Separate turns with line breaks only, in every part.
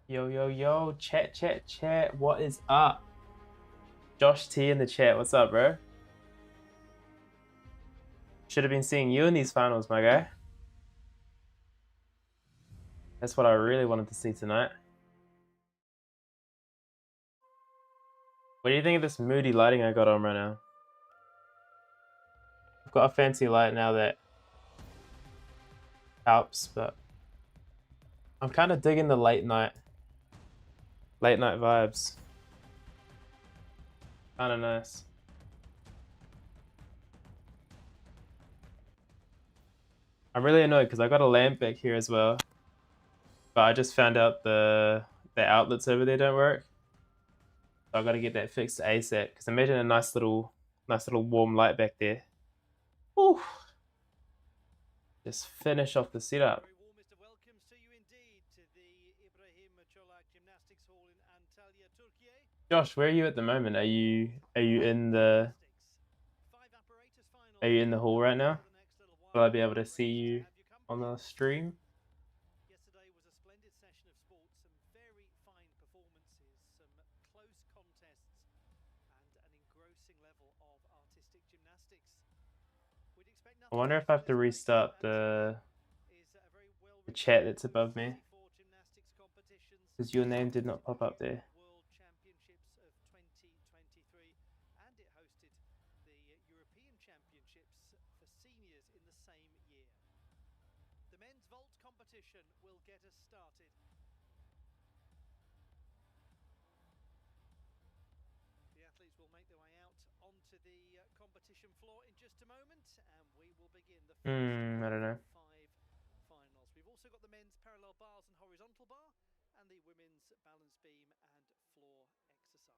Yo, yo, yo, chat. What is up? Josh T in the chat. What's up, bro? Should have been seeing you in these finals, my guy. That's what I really wanted to see tonight. What do you think of this moody lighting I got on right now? I've got a fancy light now that helps, but I'm kind of digging the late night vibes. Kind of nice. I'm really annoyed because I got a lamp back here as well, but I just found out the outlets over there don't work. So I got to get that fixed ASAP. Because imagine a nice little warm light back there. Ooh. Just finish off the setup.
Very warmest of welcomes to you indeed to the Gymnastics Hall in Antalya, Turkey.
Josh, where are you at the moment? Are you in the hall right now? Will I be able to see you on the stream?
Yesterday was a splendid session of sport, some very fine performances, some close contests, and an engrossing level of artistic gymnastics. We'd expect nothing.
I wonder if I have to restart the chat that's above me, because your name did not pop up there.
World Championships of 2023, and it hosted the European Championships for seniors in the same year. The men's vault competition will get us started. The athletes will make their way out onto the competition floor in just a moment, and we will begin the first
I don't know.
5 finals. We've also got the men's parallel bars and horizontal bar, and the women's balance beam and floor exercise.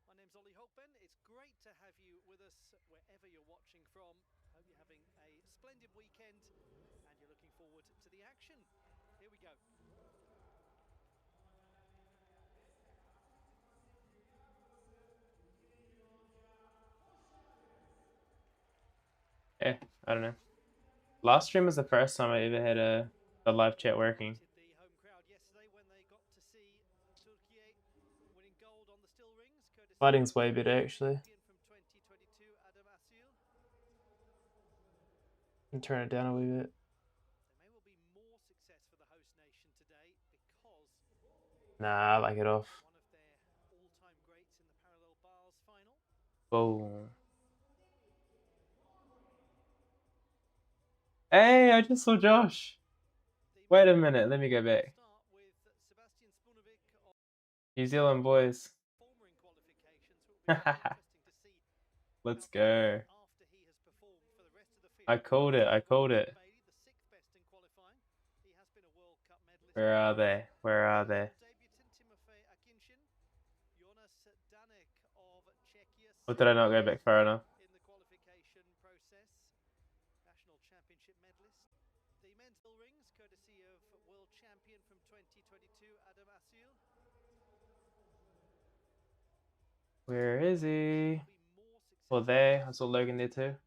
My name's Ollie Hogben. It's great to have you with us wherever you're watching from. Hope you're having a splendid weekend and you're looking forward to the action. Here we go.
I don't know. Last stream was the first time I ever had a live chat working.
The home crowd yesterday when they got to see Turkey winning gold on the still rings.
Lighting's way better actually.
From 2022, Adam Asil.
And turn it down a wee bit.
There may well be more success for the host nation today because
Nah, I like it off.
one of their all-time greats in the parallel bars final.
Boom. Hey, I just saw Josh. Wait a minute, let me go back. New Zealand boys. Let's go. I called it. Where are they? Or did I not go back far enough?
In the qualification process, national championship medalist. The men's full rings, courtesy of world champion from 2022, Adam Asil.
Where is he? Well, there. I saw Logan there too.
Because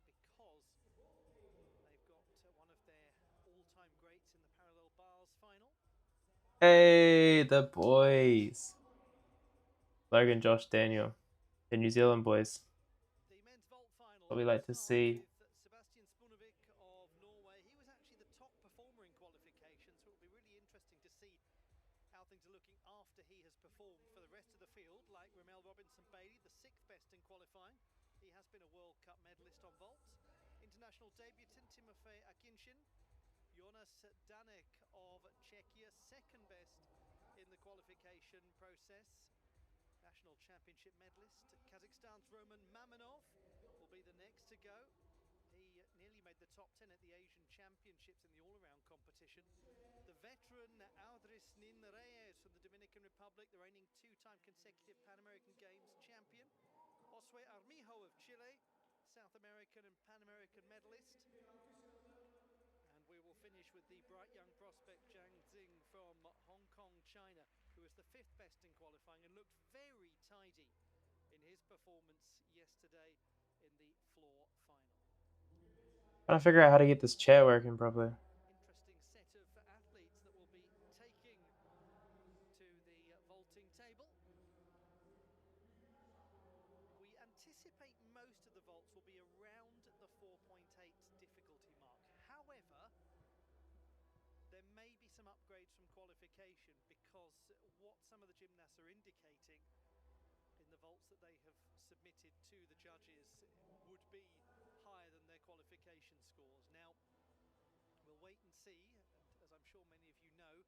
they've got one of their all-time greats in the parallel bars final.
Hey, the boys. Logan, Josh, Daniel. The New Zealand boys.
The men's vault final.
What we like to see.
Sebastian Spunovic of Norway. He was actually the top performer in qualification, so it'll be really interesting to see how things are looking after he has performed for the rest of the field, like Renaud Robinson-Bailey, the 6th best in qualifying. He has been a World Cup medalist on vaults. International debutant Timofey Akinshin. Jonas Danek of Czechia, 2nd best in the qualification process. National championship medalist. Kazakhstan's Roman Mamonov will be the next to go. He nearly made the top 10 at the Asian Championships in the all-around competition. The veteran Audris Nin Reyes from the Dominican Republic, the reigning 2-time consecutive Pan American Games champion. Josue Armijo of Chile, South American and Pan American medalist. And we will finish with the bright young prospect Zhang Xing from Hong Kong, China, who was the 5th best in qualifying and looked very tidy in his performance yesterday in the floor final.
Trying to figure out how to get this chair working properly.
Interesting set of athletes that will be taking to anticipate most of the vaults will be around the 4.8 difficulty mark. However, there may be some upgrades from qualification, because what some of the gymnasts are indicating in the vaults that they have submitted to the judges would be higher than their qualification scores. Now, we'll wait and see, and as I'm sure many of you know,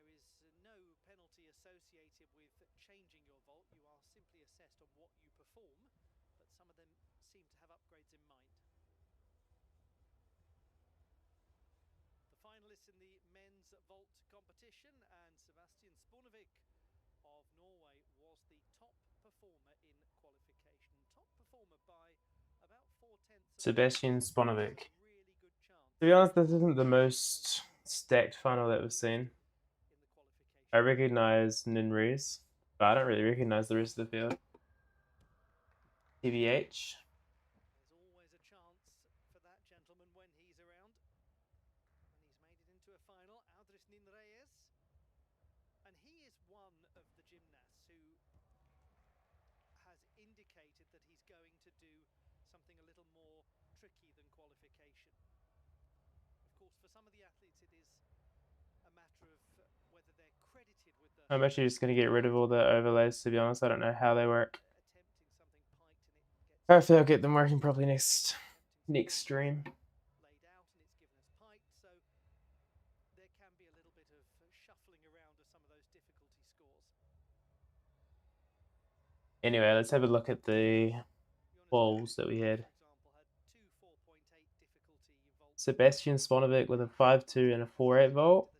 there is no penalty associated with changing your vault. You are simply assessed on what you perform, but some of them seem to have upgrades in mind. The finalists in the men's vault competition, and Sebastian Spunovic of Norway was the top performer in qualification. Top performer by about 4/10.
Sebastian Spunovic.
Really good chance.
To be honest, this isn't the most stacked final that we've seen. I recognize Ninrees, but I don't really recognize the rest of the field. TBH.
There's always a chance for that gentleman when he's around. And he's made it into a final. Aldris Ninrees. And he is one of the gymnasts who has indicated that he's going to do something a little more tricky than qualification. Of course, for some of the athletes, it is a matter of whether they're credited with the...
I'm actually just going to get rid of all the overlays, to be honest. I don't know how they work. Hopefully I'll get them working properly next stream.
Laid out, and it's given us piked, so there can be a little bit of shuffling around of some of those difficulty scores.
Anyway, let's have a look at the balls that we had. Sebastian Spunovic with a 5.2 and a 4.8 volt.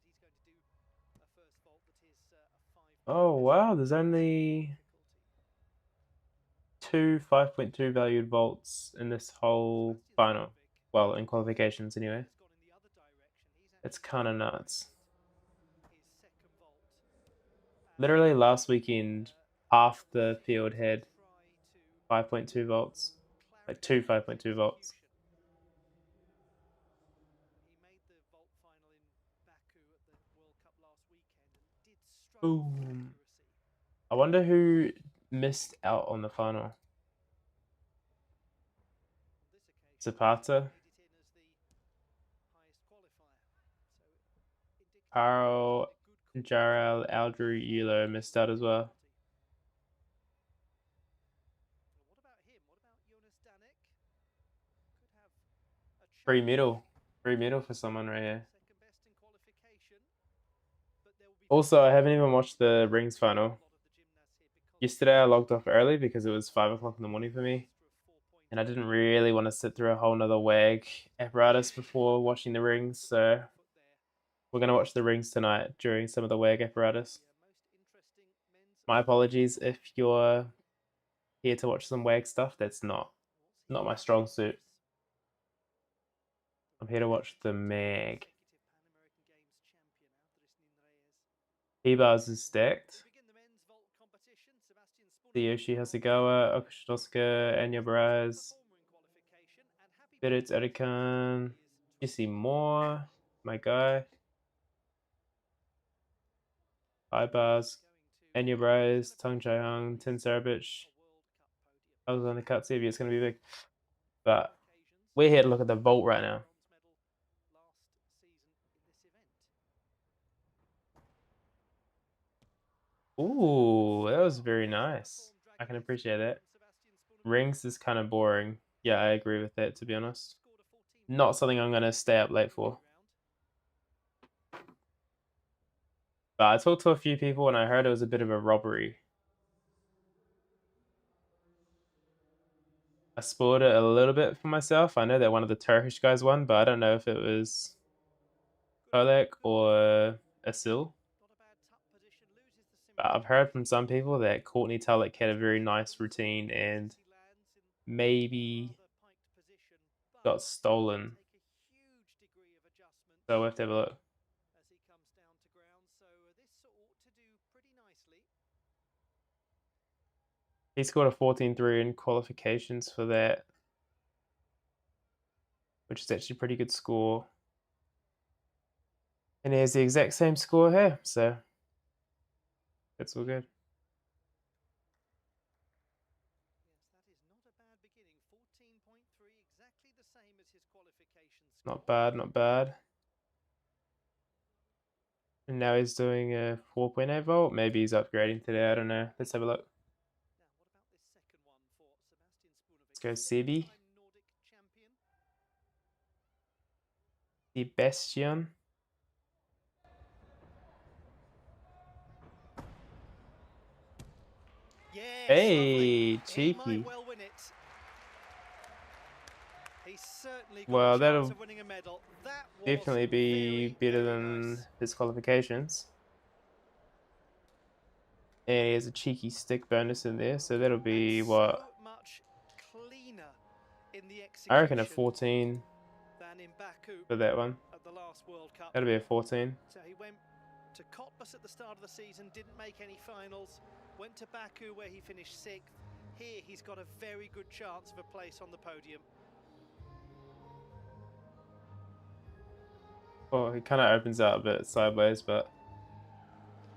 Oh wow, there's only 2 5.2 valued volts in this whole final. Well, in qualifications anyway. It's kind of nuts. Literally last weekend, half the field had 5.2 volts. Like 2 5.2 volts. Boom. I wonder who missed out on the final. Zapata. Carl, Jarrell, Aldrew, Euler missed out as well. Free medal. Free medal for someone right here. Also, I haven't even watched the rings final. Yesterday I logged off early because it was 5 o'clock in the morning for me. And I didn't really want to sit through a whole nother WAG apparatus before watching the rings, so we're going to watch the rings tonight during some of the WAG apparatus. My apologies if you're here to watch some WAG stuff. That's not my strong suit. I'm here to watch the MAG. E-bars is stacked. Tsuyoshi Hasegawa, Okushinosuke, Anya Baraz, Beretz Erikan, Jesse Moore, my guy. I-bars, Anya Baraz, Tung Chai-hung, Tin Sarabich. I was on the cut, see if it's going to be big. But we're here to look at the vault right now. Ooh, that was very nice. I can appreciate that. Rings is kind of boring. Yeah, I agree with that, to be honest. Not something I'm going to stay up late for. But I talked to a few people and I heard it was a bit of a robbery. I spoiled it a little bit for myself. I know that one of the Turkish guys won, but I don't know if it was Kolek or Asil. But I've heard from some people that Courtney Tulloch had a very nice routine and maybe got stolen. So we'll have to have a look. He scored a 14.3 in qualifications for that, which is actually a pretty good score. And he has the exact same score here, so that's all good. Not bad, not bad. And now he's doing a 4.8 volt. Maybe he's upgrading today. I don't know. Let's have a look. Let's go Sebi. Sebastian.
Yes,
Hey,
lovely. He might
cheeky.
well win it. He's certainly got
Well,
a chance
that'll
of winning a medal. That was
definitely be
very,
better
very
than
nice.
his qualifications. And he has a cheeky stick bonus in there, so that'll be
And
what?
so much cleaner in the
I reckon a
execution
14
than in Baku
for that one.
at the last World Cup.
That'll be a 14.
So he went to Cottbus at the start of the season, didn't make any finals, went to Baku where he finished 6th. Here he's got a very good chance of a place on the podium.
Well, he kind of opens out a bit sideways, but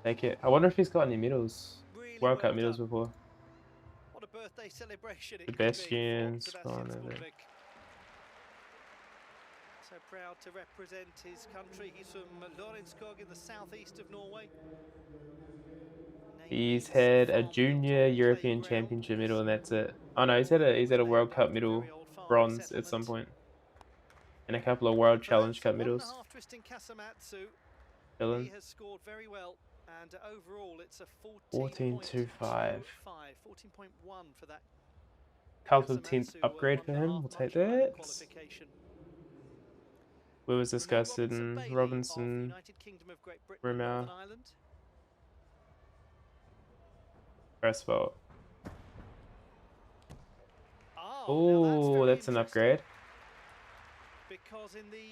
take it. I wonder if he's got any medals,
Really
World
well
Cup medals
done.
before.
What a birthday celebration it could be
Sebastian
for Sebastian
Spanovic.
Spunovic. So proud to represent his country. He's from Lørenskog in the southeast of Norway.
He's had a junior European Championship medal, and that's it. Oh no, he's had a World Cup medal, bronze at some point, and a couple of World Challenge Cup medals.
Twisting Kasamatsu.
Dylan.
He has scored very well, and overall it's a
14.25.
14.1 for that.
Couple of 10th upgrade for him. We'll take that. We was discussing Robinson, Renaud, first vote. Oh, that's an upgrade.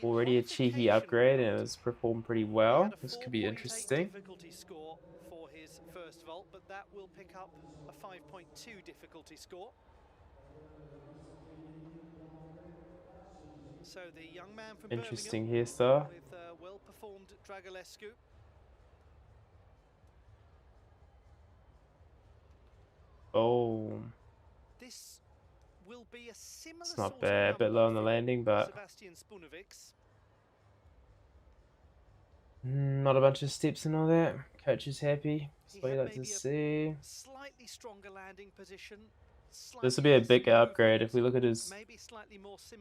Already a cheeky upgrade, and it was performed pretty well. This could be interesting.
Difficulty score for his first vault, but that will pick up a 5.2 difficulty score. So the young man from
Interesting
Birmingham
hairstyle.
with well-performed Dragulescu.
Boom.
This will be a similar
It's not
sort
bad,
of
a bit low on the landing, but
Sebastian Spunovic's.
Not a bunch of steps and all that. Coach is happy. That's what you like to see.
Slightly stronger landing position.
This will be a big upgrade. If we look at his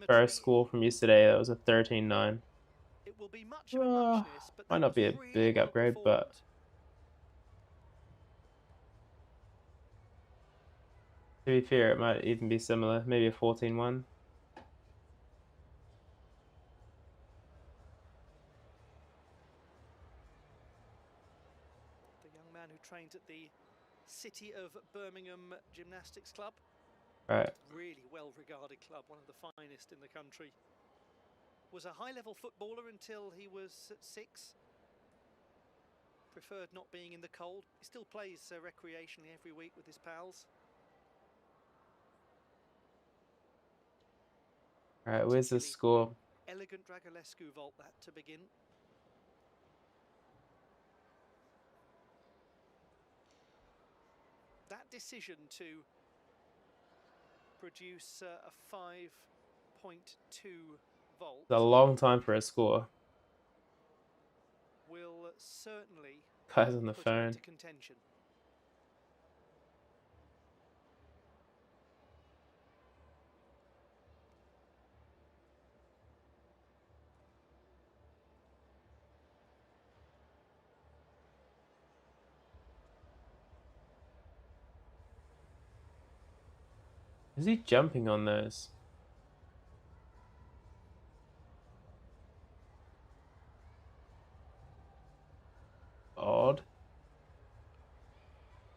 first score from yesterday, that was a 13.9.
It will be much of a muchness, but
might not be a big upgrade, but to be fair, it might even be similar. Maybe a 14.1.
The young man who trains at the City of Birmingham Gymnastics Club.
Right.
Really well-regarded club, one of the finest in the country. Was a high-level footballer until he was at 6. Preferred not being in the cold. He still plays recreationally every week with his pals.
Alright, where's the score?
Elegant Dragulescu vault that to begin. That decision to produce a 5.2 volt.
It's a long time for a score.
Will certainly
Guy's on the
put
phone.
into contention.
Is he jumping on those? Odd.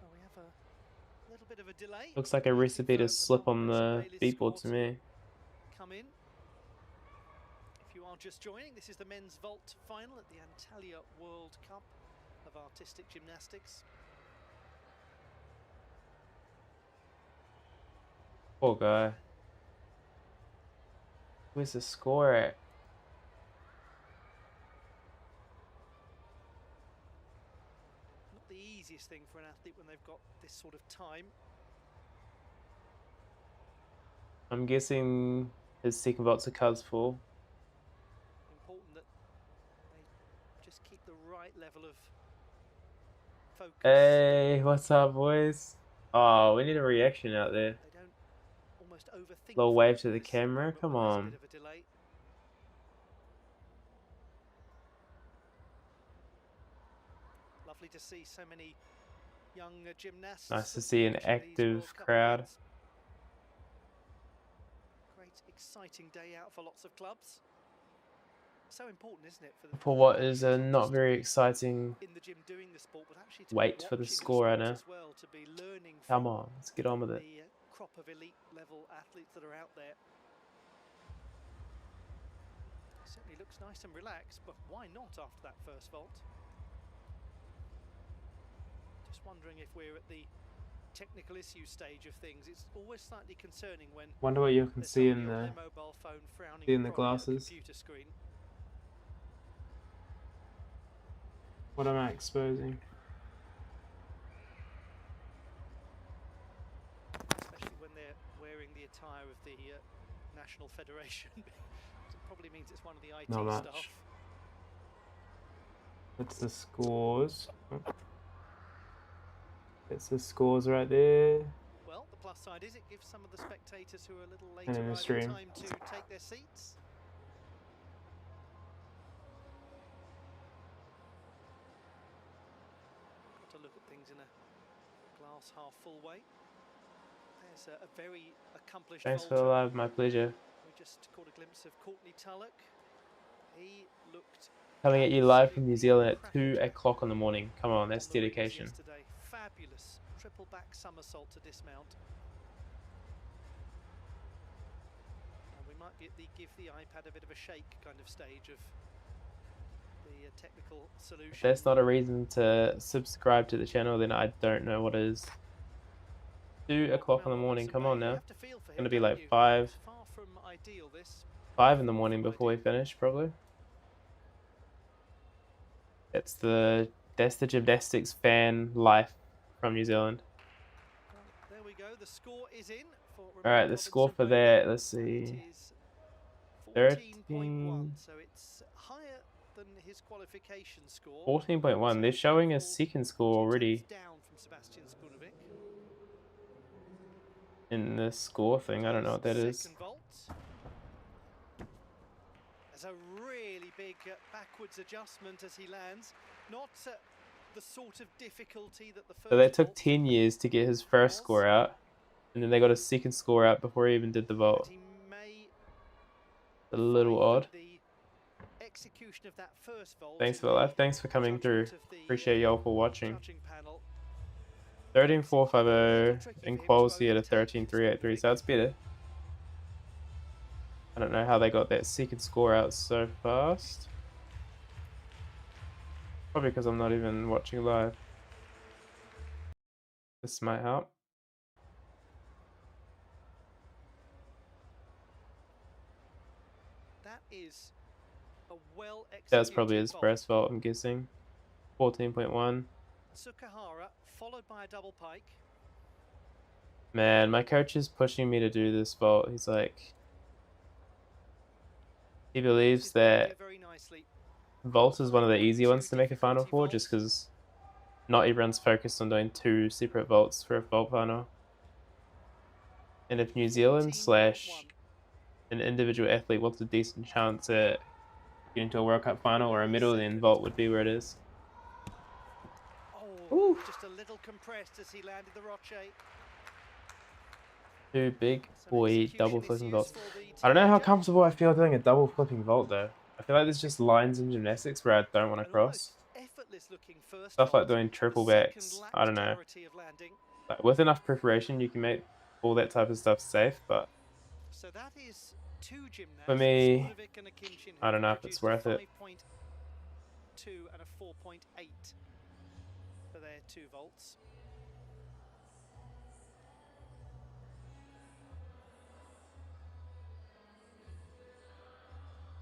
Well, we have a little bit of a delay.
Looks like a recipe to slip on the beatboard to me.
Come in. If you are just joining, this is the men's vault final at the Antalya World Cup of Artistic Gymnastics.
Poor guy. Where's the score at?
Not the easiest thing for an athlete when they've got this sort of time.
I'm guessing his second vault's a cuz full.
right level of focus.
Hey, what's up, boys? Oh, we need a reaction out there.
They don't almost overthink.
Little wave to the
this
camera.
moment
Come
when there's a
on.
bit of a delay. Lovely to see so many young gymnasts.
Nice to see an
approaching these World
active
Cup
crowd.
events. Great, exciting day out for lots of clubs. So important, isn't it,
For what
the
is a
athletes,
not
just
very exciting
in the gym doing the sport, but actually to
wait
be
for the
watching
score right
the sport
now.
as well, to be learning
Come
from
on, let's get on with it.
the crop of elite level athletes that are out there. Certainly looks nice and relaxed, but why not after that first vault? Just wondering if we're at the technical issue stage of things. It's always slightly concerning when
Wonder what you can
there's
see
somebody
in
on
the
their mobile phone frowning
see in the
probably at a
glasses.
computer screen.
What am I exposing?
Especially when they're wearing the attire of the National Federation. It probably means it's one of the IT
Not much.
staff.
That's the scores. That's the scores right there.
Well, the plus side is it gives some of the spectators who are a little
And
later
in the
arriving
stream.
time to take their seats. Got to look at things in a glass half full way. There's a very accomplished
Thanks for the
vaulter.
live, my pleasure.
We just caught a glimpse of Courtney Tulloch. He looked
Coming at you live from New
absolutely
Zealand at
cracking
2 o'clock in the morning. Come on, that's
on the rings
dedication.
yesterday. Fabulous triple back somersault to dismount. And we might be at the give the iPad a bit of a shake kind of stage of the technical solution.
If that's not a reason to subscribe to the channel, then I don't know what is. 2 o'clock in the morning, come on now. It's gonna be like 5 in the morning before we finish, probably. That's the gymnastics fan life from New Zealand.
There we go. The score is in for
Alright, the score for that, let's see. 13.
So it's higher than his qualification score.
14.1. They're showing a second score already
down from Sebastian Spunovic.
in the score thing. I don't know what that is.
Second vault. There's a really big backwards adjustment as he lands. Not the sort of difficulty that the first.
So that took 10 years to get his first score out, and then they got a second score out before he even did the vault. A little odd.
Execution of that first vault.
Thanks for the live. Thanks for coming through. Appreciate y'all for watching. 13.450 and quality at a 13.383, so that's better. I don't know how they got that second score out so fast. Probably because I'm not even watching live. This might help.
That is a well-executed.
That's probably his first vault, I'm guessing. 14.1.
Sukahara, followed by a double pike.
Man, my coach is pushing me to do this vault. He's like, he believes that vault is one of the easy ones to make a final for, just because not everyone's focused on doing 2 separate vaults for a vault final. And if New Zealand / an individual athlete wants a decent chance at getting to a World Cup final or a medal, then vault would be where it is.
Oh, just a little compressed as he landed the roche.
2 big boy double flipping vaults. I don't know how comfortable I feel doing a double flipping vault though. I feel like there's just lines in gymnastics where I don't want to cross. Stuff like doing triple backs, I don't know. Like, with enough preparation you can make all that type of stuff safe, but for me, I don't know if it's worth it.
5.2 and a 4.8 for their 2 vaults.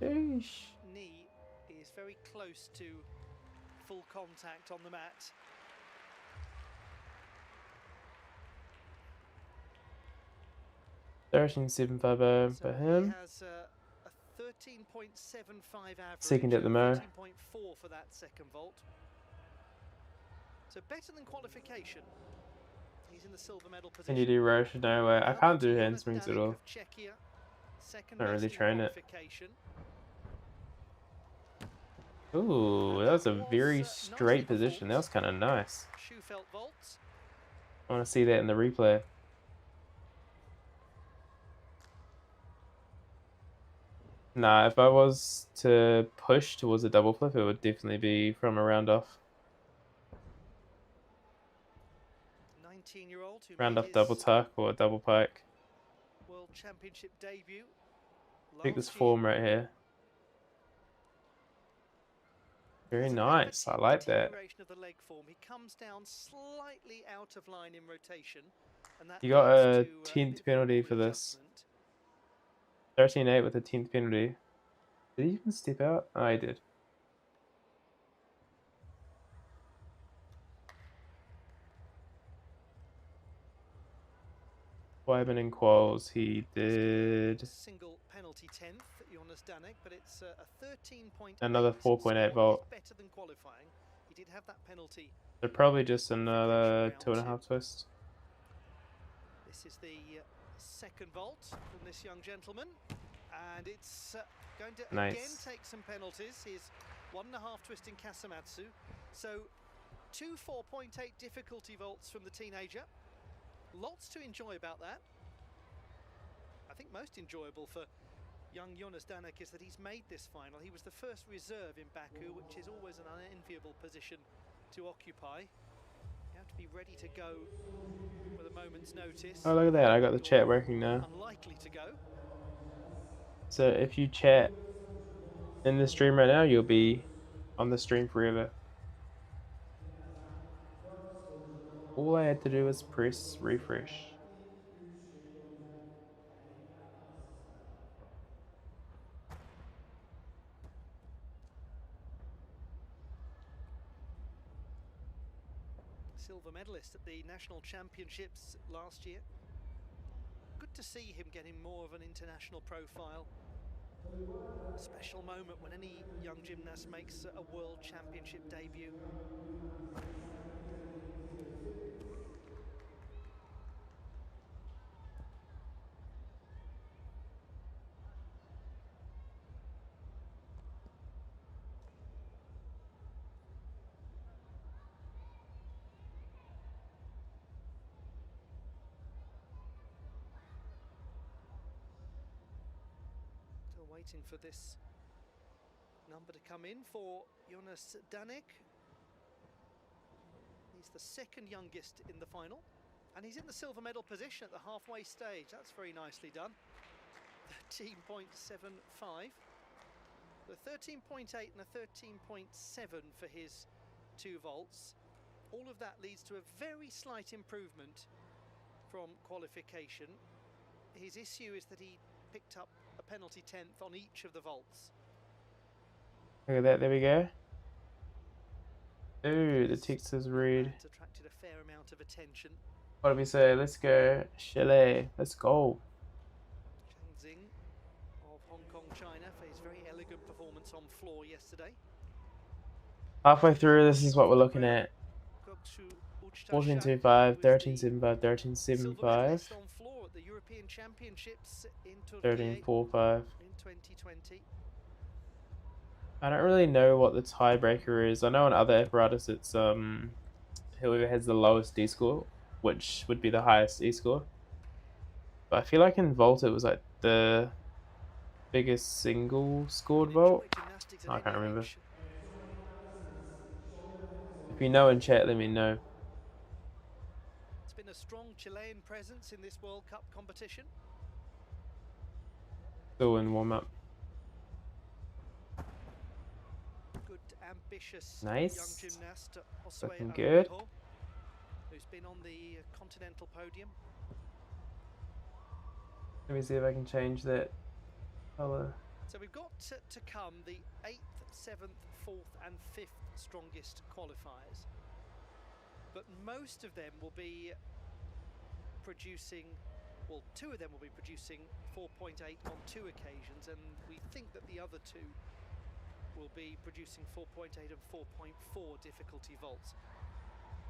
Sheesh.
Knee is very close to full contact on the mat.
$13,750 for him.
He has a 13.75 average.
Second at the mo.
13.4 for that second vault. So better than qualification. He's in the silver medal position.
Can you do roche? No way. I can't do handsprings at all. Don't really train it. Ooh, that was a very straight position. That was kind of nice. I want to see that in the replay. Nah, if I was to push towards a double flip, it would definitely be from a round off.
19-year-old who
round
made
off double tuck or double pike.
World Championship debut.
Take this form right here. Very nice. I like that.
Of the leg form. He comes down slightly out of line in rotation, and that
you got a 10th penalty for this. 13-8 with a 10th penalty. Did he even step out? Oh, he did. Wyman and Qualls, he did
single penalty 10th, Jonas Danek, but it's a 13.8.
Another 4.8 volt.
Better than qualifying. He did have that penalty.
So probably just another 2.5 twist.
This is the second vault from this young gentleman, and it's going to again take some penalties. His 1.5 twist in Kasamatsu. So 2 4.8 difficulty vaults from the teenager. Lots to enjoy about that. I think most enjoyable for young Jonas Danek is that he's made this final. He was the first reserve in Baku, which is always an unenviable position to occupy. You have to be ready to go with a moment's notice.
Oh, look at that. I got the chat working now.
Unlikely to go.
So if you chat in the stream right now, you'll be on the stream forever. All I had to do was press refresh.
Silver medalist at the National Championships last year. Good to see him getting more of an international profile. A special moment when any young gymnast makes a World Championship debut. Waiting for this number to come in for Jonas Danek. He's the second youngest in the final, and he's in the silver medal position at the halfway stage. That's very nicely done. 13.75. The 13.8 and a 13.7 for his 2 vaults. All of that leads to a very slight improvement from qualification. His issue is that he picked up a penalty 10th on each of the vaults.
Look at that, there we go. Ooh, the text is read.
Attracted a fair amount of attention.
What did we say? Let's go, Chile. Let's go.
Chang Xing of Hong Kong, China, for his very elegant performance on floor yesterday.
Halfway through, this is what we're looking at. 14.25, 13.75, 13.75. 13.45.
In 2020.
I don't really know what the tiebreaker is. I know in other apparatus it's whoever has the lowest D score, which would be the highest E score. But I feel like in Vault it was like the biggest single scored vault. I can't remember. If you know in chat, let me know.
It's been a strong Chilean presence in this World Cup competition.
Still in warm up.
Good, ambitious
nice.
Young gymnast,
Looking good.
Who's been on the continental podium.
Let me see if I can change that color.
So we've got to come the 8th, 7th, 4th and 5th strongest qualifiers. But most of them will be producing Well, two of them will be producing 4.8 on 2 occasions, and we think that the other two will be producing 4.8 and 4.4 difficulty vaults.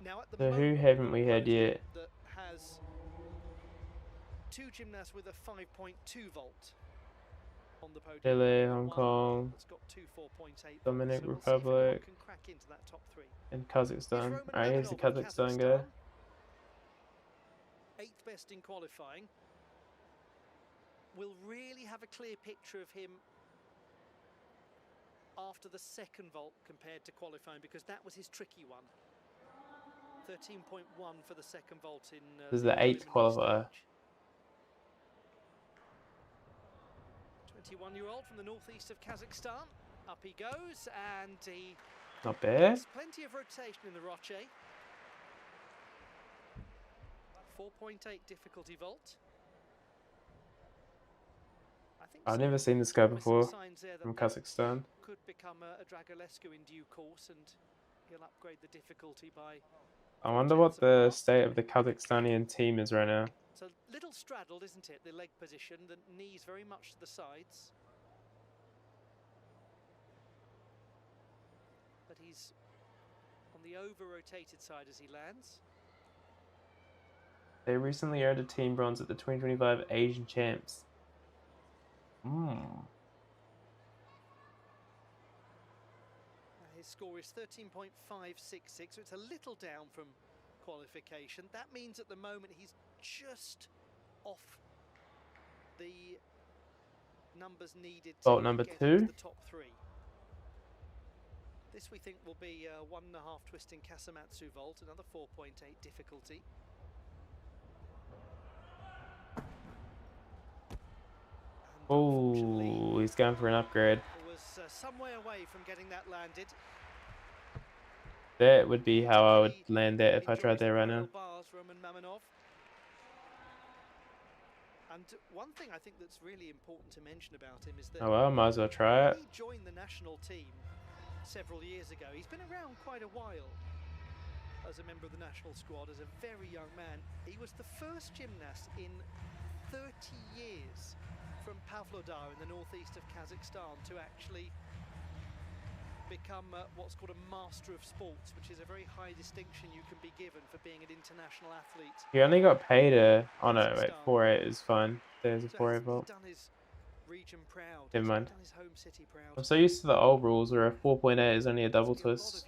Now, at the
So who
moment,
haven't we had
podium
yet?
that has 2 gymnasts with a 5.2 vault on the podium.
Chile,
And
Hong
one
Kong,
that's got 2 4.8
Dominic
vaults. So we'll see if anyone
Republic,
can crack into that top 3.
and
Here's
Kazakhstan.
Roman
Alright, here's the
Maminov of
Kazakhstan guy.
8th best in qualifying. We'll really have a clear picture of him after the second vault compared to qualifying, because that was his tricky one. 13.1 for the second vault in
This is the 8th qualifier.
21-year-old from the northeast of Kazakhstan. Up he goes, and he
Not bad.
gets plenty of rotation in the roche. 4.8 difficulty vault. I think
I've never seen this guy before from
that
Kazakhstan.
could become a Dragolescu in due course, and he'll upgrade the difficulty by.
I wonder what the state of the Kazakhstani team is right now.
So little straddled, isn't it? The leg position, the knees very much to the sides. But he's on the over-rotated side as he lands.
They recently earned a team bronze at the 2025 Asian Champs.
His score is 13.566, so it's a little down from qualification. That means at the moment he's just off the numbers needed to
Vault number
get
2.
into the top 3. This we think will be 1.5 twisting Kasamatsu vault, another 4.8 difficulty.
Oh, he's going for an upgrade.
Was some way away from getting that landed.
That would be how I would land that if I tried that right now.
Bars, Roman Maminov. And one thing I think that's really important to mention about him is that
Oh well, might as well try it.
he joined the national team several years ago. He's been around quite a while as a member of the national squad, as a very young man. He was the first gymnast in 30 years from Pavlodar in the northeast of Kazakhstan to actually become what's called a Master of Sports, which is a very high distinction you can be given for being an international athlete.
He only got paid a... Oh no, wait, 4.8 is fine. There's a 4.8 vault.
Done his region proud.
Never mind.
Done his home city proud.
I'm so used to the old rules where a 4.8 is only a double twist.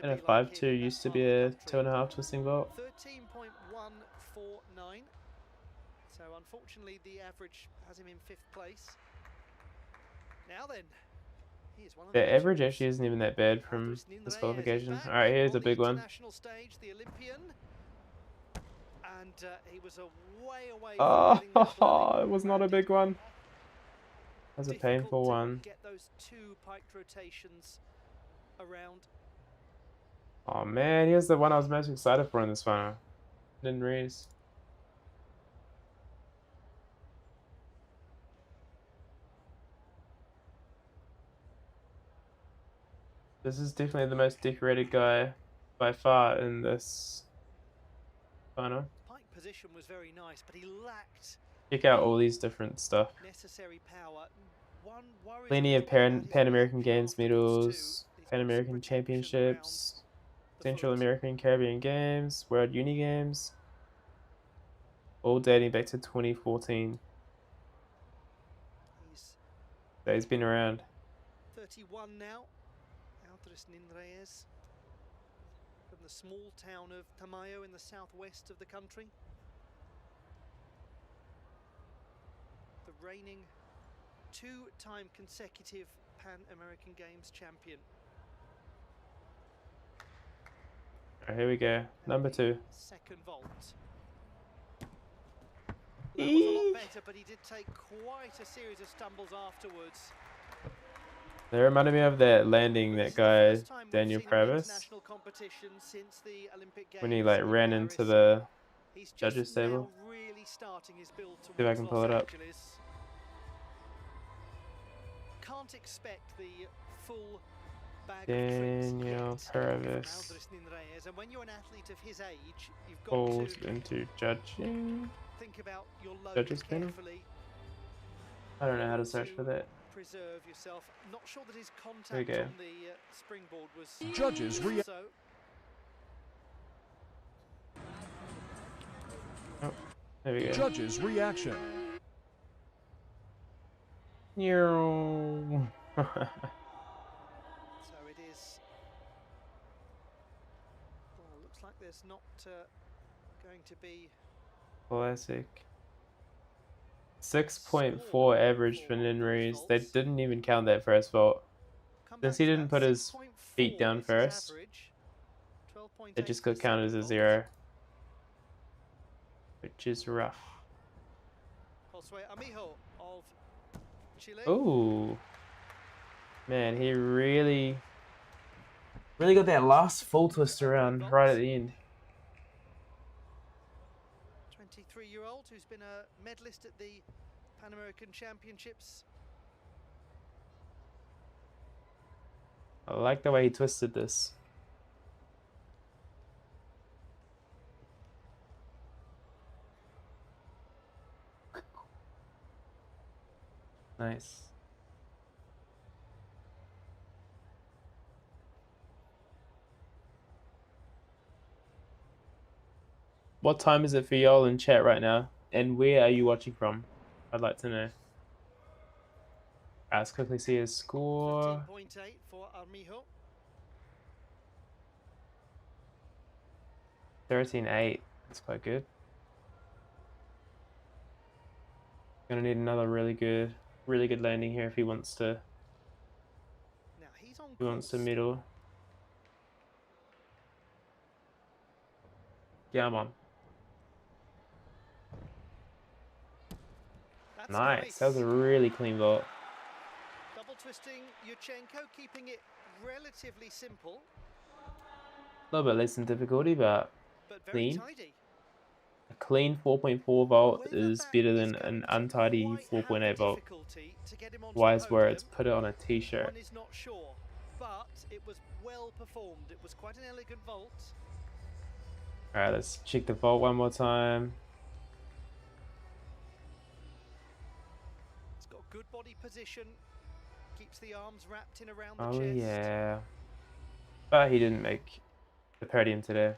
And a 5.2 used to be a 2.5 twisting vault.
13.149. So unfortunately the average has him in 5th place. Now then, here's one of
the average actually isn't even that bad from this qualification. Alright, here's a big one.
Stage, the Olympian. And he was a way away
Oh, it was not a big one. It was a painful one.
Get those 2 piked rotations around.
Oh man, here's the one I was most excited for in this final. Didn't raise. This is definitely the most decorated guy by far in this final.
Pike position was very nice, but he lacked.
Check out all these different stuff.
Necessary power.
Plenty of Pan American Games medals, Pan American Championships, Central American Caribbean Games, World Uni Games, all dating back to 2014. So he's been around.
31 now. Altres Ninreyes from the small town of Tamayo in the southwest of the country. The reigning 2-time consecutive Pan American Games champion.
Alright, here we go. Number 2.
Second vault. That was a lot better, but he did take quite a series of stumbles afterwards.
They reminded me of that landing, that guy Daniel Pravis, when he like ran into the judges table. See if I can pull it up.
Can't expect the full bag of tricks
Daniel
yet from
Purvis
Aldris Ninreyes. And when you're an athlete of his age, you've got
falls
to
into judging.
think about your load
Judges panel?
carefully.
I don't know how to search for that.
Preserve yourself. Not sure that his
There we
contact
go.
on the springboard was
Judges
so.
Oh, there we go.
Judges reaction.
Meow.
So it is. Well, looks like there's not going to be
Classic. 6.4 average for Ninrees. They didn't even count that first vault. Since he didn't put his feet down first, it just got counted as a 0. Which is rough. Oh, man, he really got that last full twist around right at the end.
23-year-old who's been a medalist at the Pan American Championships.
I like the way he twisted this. Nice. What time is it for y'all in chat right now? And where are you watching from? I'd like to know. Let's quickly see his score.
13.8 for Armijo.
13.8. That's quite good. Gonna need another really good landing here if he wants to.
Now he's on.
He wants to middle. Yeah, I'm on. Nice. That was a really clean vault.
Double twisting Yurchenko, keeping it relatively simple.
A little bit less in difficulty, but
very
clean.
tidy.
A clean 4.4 vault is better than an untidy 4.8 vault. Wise words. Put it on a t-shirt.
One is not sure, but it was well performed. It was quite an elegant vault.
Alright, let's check the vault one more time.
It's got good body position. Keeps the arms wrapped in around the
Oh
chest.
yeah. But he didn't make the podium today.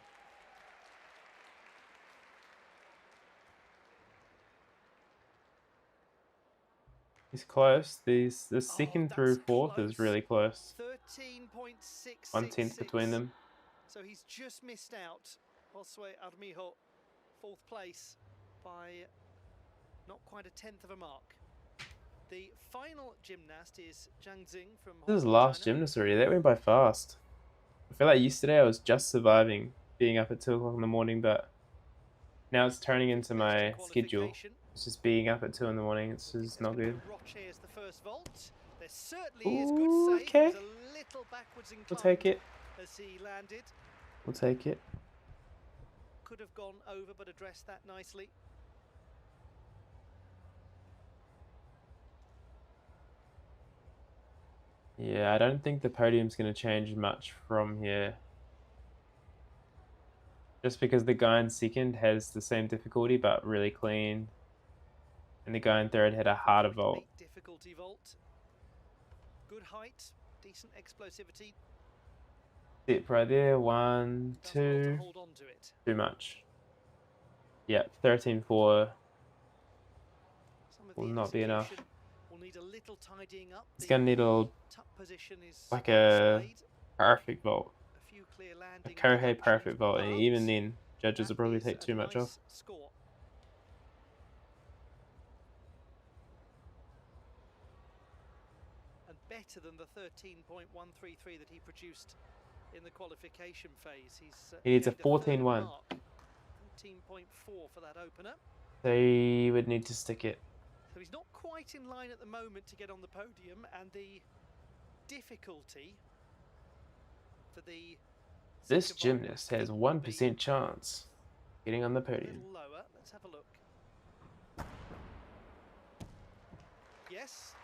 He's close. The second through fourth
close.
is really close.
13.666.
1/10 between them.
So he's just missed out. Josue Armijo, 4th place by not quite a 10th of a mark. The final gymnast is Zhang Xing from
This is last gymnast already. That went by fast. I feel like yesterday I was just surviving being up at 2 o'clock in the morning, but now it's turning into my schedule. It's just being up at 2 in the morning. It's just not good. Ooh, okay. We'll take it. We'll take it.
Could have gone over, but addressed that nicely.
Yeah, I don't think the podium's going to change much from here. Just because the guy in second has the same difficulty, but really clean. And the guy in third had a harder vault.
Difficulty vault. Good height, decent explosivity.
Step right there. 1, 2. Too much. Yep, 13.4 will not be enough. It's gonna need a perfect vault. A Kohei perfect vault, and even then, judges will probably take too much off.
And better than the 13.133 that he produced in the qualification phase.
He needs a 14.1.
13.4 for that opener.
So he would need to stick it.
So he's not quite in line at the moment to get on the podium, and the difficulty for
this gymnast has 1% chance getting on the podium.
Lower. Let's have a look. Yes.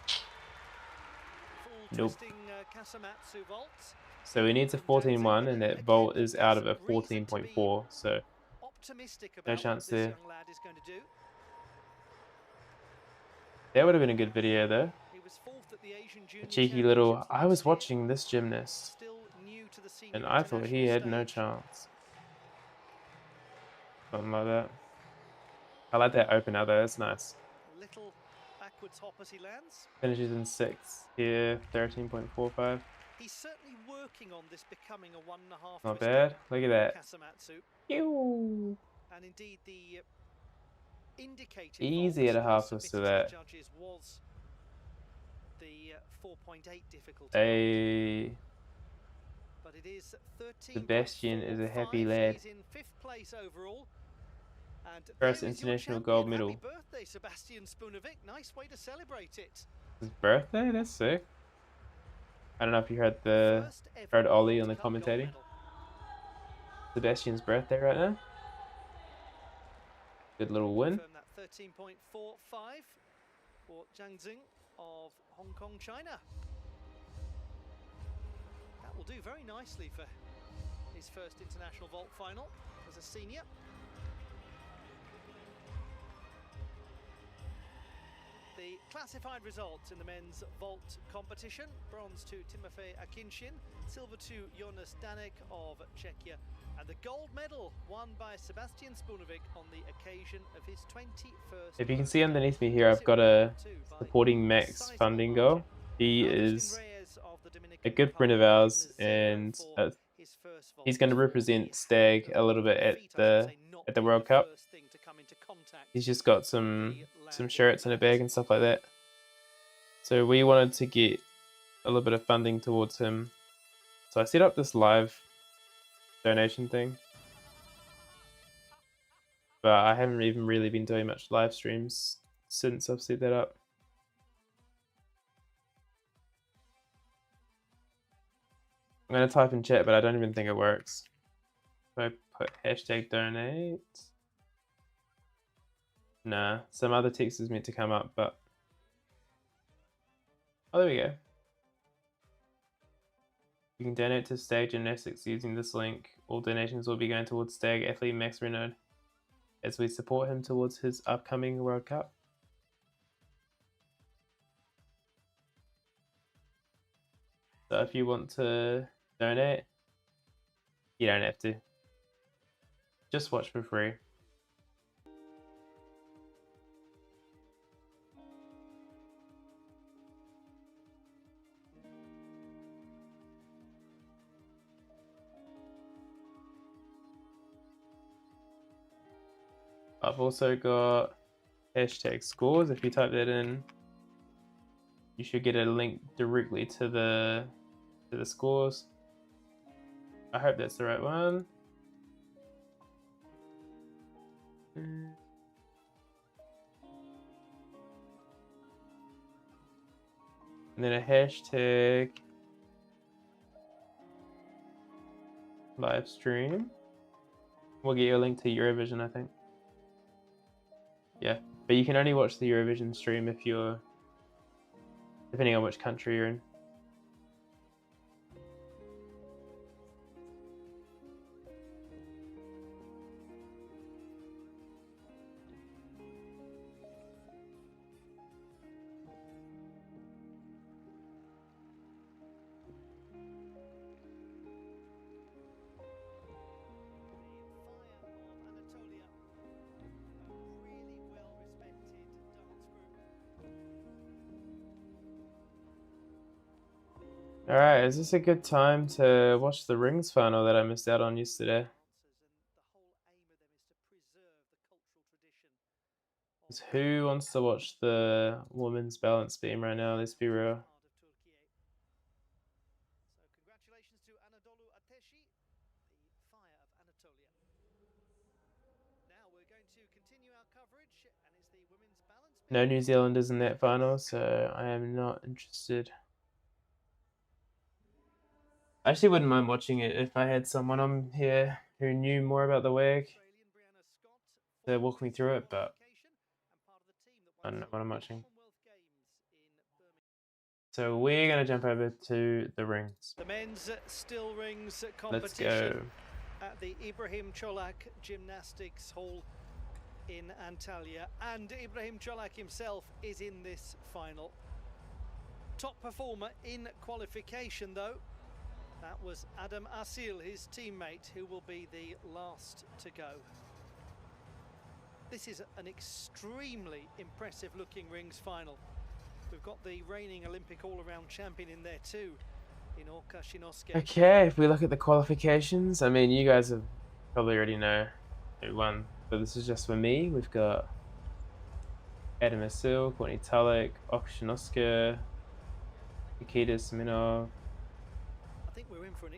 Full
Nope.
twisting Kasamatsu vault.
So he needs a 14.1, and that vault is out of a 14.4, so
Optimistic
no
about
chance
what this
there.
young lad is going to do.
That would have been a good video though.
He was fourth at the Asian
A
Junior
cheeky little.
Championships
I was
last year.
watching this gymnast,
Still new to the senior
and I thought he
international
had no
stage.
chance. Something like that. I like that open out though. That's nice.
A little backwards hop as he lands.
Finishes in 6th here, 13.45.
He's certainly working on this becoming a 1.5
Not
twister.
bad. Look at that.
Kasamatsu.
Ew.
And indeed the indicated
Easy at a half twister
submitted to
that.
the judges was the 4.8 difficulty.
Hey.
But it is 13.45.
Sebastian is a happy lad.
He's in 5th place overall. And
First
there is your
international
champion.
gold medal.
Happy birthday, Sebastian Spunovic. Nice way to celebrate it.
His birthday? That's sick. I don't know if you heard Ollie on the commentating. Sebastian's birthday right now. Good little win.
Confirm that 13.45 for Zhang Zing of Hong Kong, China. That will do very nicely for his first international vault final as a senior. The classified results in the men's vault competition: bronze to Timofey Akinshin, silver to Jonas Danek of Czechia, and the gold medal won by Sebastian Spunovic on the occasion of his 21st.
If you can see underneath me here, I've got a supporting Max funding goal. He is a good friend of ours, and he's going to represent STAG a little bit at the World Cup. He's just got some shirts in a bag and stuff like that. So we wanted to get a little bit of funding towards him. So I set up this live donation thing. But I haven't even really been doing much live streams since I've set that up. I'm going to type in chat, but I don't even think it works. So I put hashtag donate. Nah, some other text is meant to come up, but... Oh, there we go. You can donate to STAG Gymnastics using this link. All donations will be going towards STAG athlete Max Renaud as we support him towards his upcoming World Cup. So if you want to donate, you don't have to. Just watch for free. I've also got hashtag scores. If you type that in, you should get a link directly to the scores. I hope that's the right one. And then a hashtag live stream. We'll get you a link to Eurovision, I think. Yeah, but you can only watch the Eurovision stream if you're, depending on which country you're in. Alright, is this a good time to watch the rings final that I missed out on yesterday? Who wants to watch the women's balance beam right now? Let's be real.
So congratulations to Anadolu Ateshi, the Fire of Anatolia. Now we're going to continue our coverage, and it's the women's balance beam.
No New Zealanders in that final, so I am not interested. I actually wouldn't mind watching it if I had someone on here who knew more about the WAG to walk me through it, but I don't know what I'm watching. So we're gonna jump over to the rings.
The men's still rings
Let's
competition
go.
at the Ibrahim Cholak Gymnastics Hall in Antalya, and Ibrahim Cholak himself is in this final. Top performer in qualification though, that was Adam Asil, his teammate, who will be the last to go. This is an extremely impressive looking rings final. We've got the reigning Olympic all-around champion in there too, in Orka Shinosuke.
Okay, if we look at the qualifications, I mean, you guys have probably already know who won, but this is just for me. We've got Adam Asil, Courtney Tulloch, Orka Shinosuke, Nikita Semenov,
I think we're in for an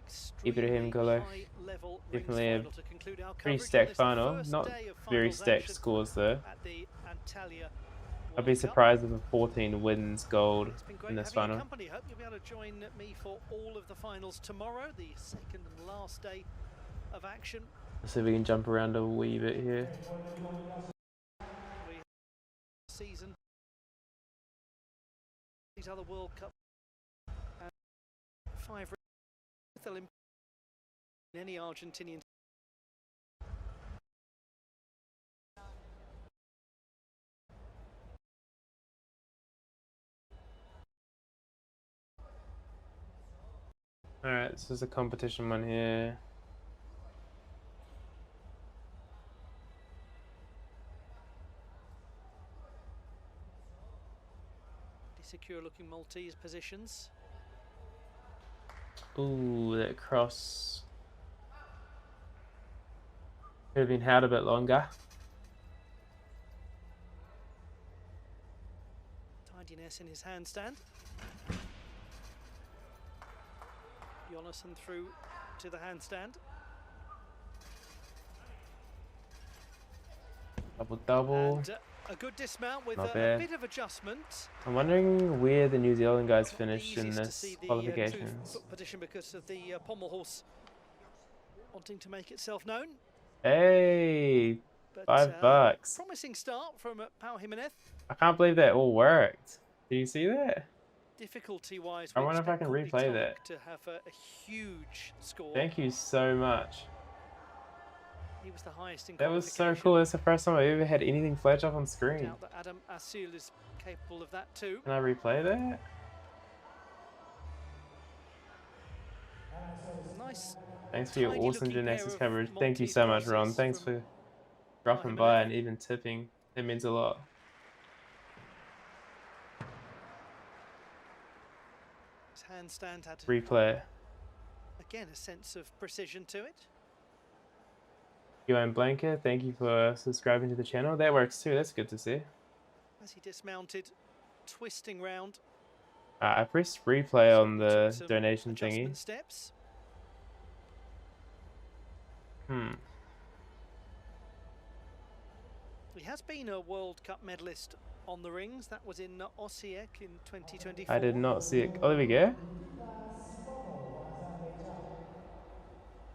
Ibrahim
extremely
Golech.
high-level rings
Definitely a
final to conclude our
pretty
coverage on
stacked
this
final.
first
Not
day of
very
finals
stacked
action
scores though.
at the Antalya
I'd be
World Cup.
surprised if a 14 wins gold
It's been great
in this
having
final.
your company. Hope you'll be able to join me for all of the finals tomorrow, the second and last day of action.
Let's see if we can jump around a wee bit here.
We have season these other World Cup and 5 with Olympic in any Argentinian.
Alright, this is a competition one here.
Secure looking Maltese positions.
Ooh, that cross could have been held a bit longer.
Tidiness in his handstand. Jonasson through to the handstand.
Double.
And a good dismount with
Not
a
bad.
bit of adjustment.
I'm wondering where the New Zealand guys
Not
finished in
easiest to
this
see the
qualifications.
two-foot position because of the pommel horse wanting to make itself known.
Hey,
But,
$5.
promising start from Pau Jimenez.
I can't believe that all worked. Do you see that?
Difficulty-wise,
I wonder if I can replay that.
To have a huge score.
Thank you so much.
He was the highest in
That was so
qualification.
cool. That's the first time I ever had anything flash up on screen.
Doubt that Adam Asil is capable of that too.
Can I replay that?
Nice.
Thanks for your
Tidy
awesome
looking
gymnastics
pair of
coverage. Thank you
Maltese
so much, Ron.
crosses
Thanks
from
for dropping by and even tipping. It means a lot.
His handstand had
Replay.
again a sense of precision to it.
Joanne Blanca, thank you for subscribing to the channel. That works too. That's good to see.
As he dismounted, twisting round.
I pressed replay on
Took
the
some
donation
adjustment
thingy.
steps. He has been a World Cup medalist on the rings. That was in Osijek in 2024.
I did not see it. Oh, there we go.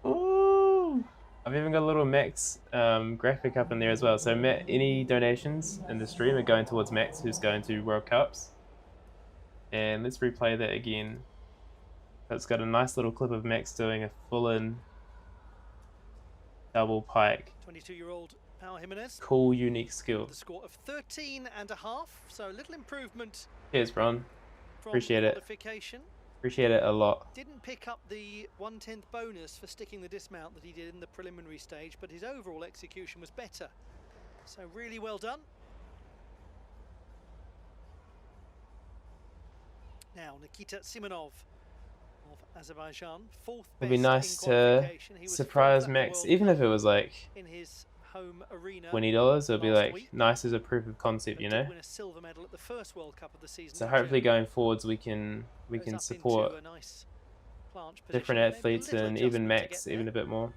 Ooh! I've even got a little Max graphic up in there as well. So any donations in the stream are going towards Max, who's going to World Cups. And let's replay that again. It's got a nice little clip of Max doing a full-in double pike.
22-year-old Pau Jimenez.
Cool, unique skill.
The score of 13.5, so a little improvement.
Cheers, Bron.
From
Appreciate it.
qualification.
Appreciate it a lot.
Didn't pick up the 1/10 bonus for sticking the dismount that he did in the preliminary stage, but his overall execution was better. So really well done. Now Nikita Simonov of Azerbaijan, fourth best.
It'd be nice
in
to
qualification. He was
surprise
fourth at the
Max,
World
even
Cup
if it was like
in his home arena.
$20. It'll be
last
like
week.
nice as a proof of concept,
But
you
did
know.
win a silver medal at the first World Cup of the season.
So
in
hopefully
Germany.
going forwards we can
Goes up
support
into a nice planche position.
different
Maybe a
athletes
little
and even
adjustment to
Max
get
even
there.
a bit more.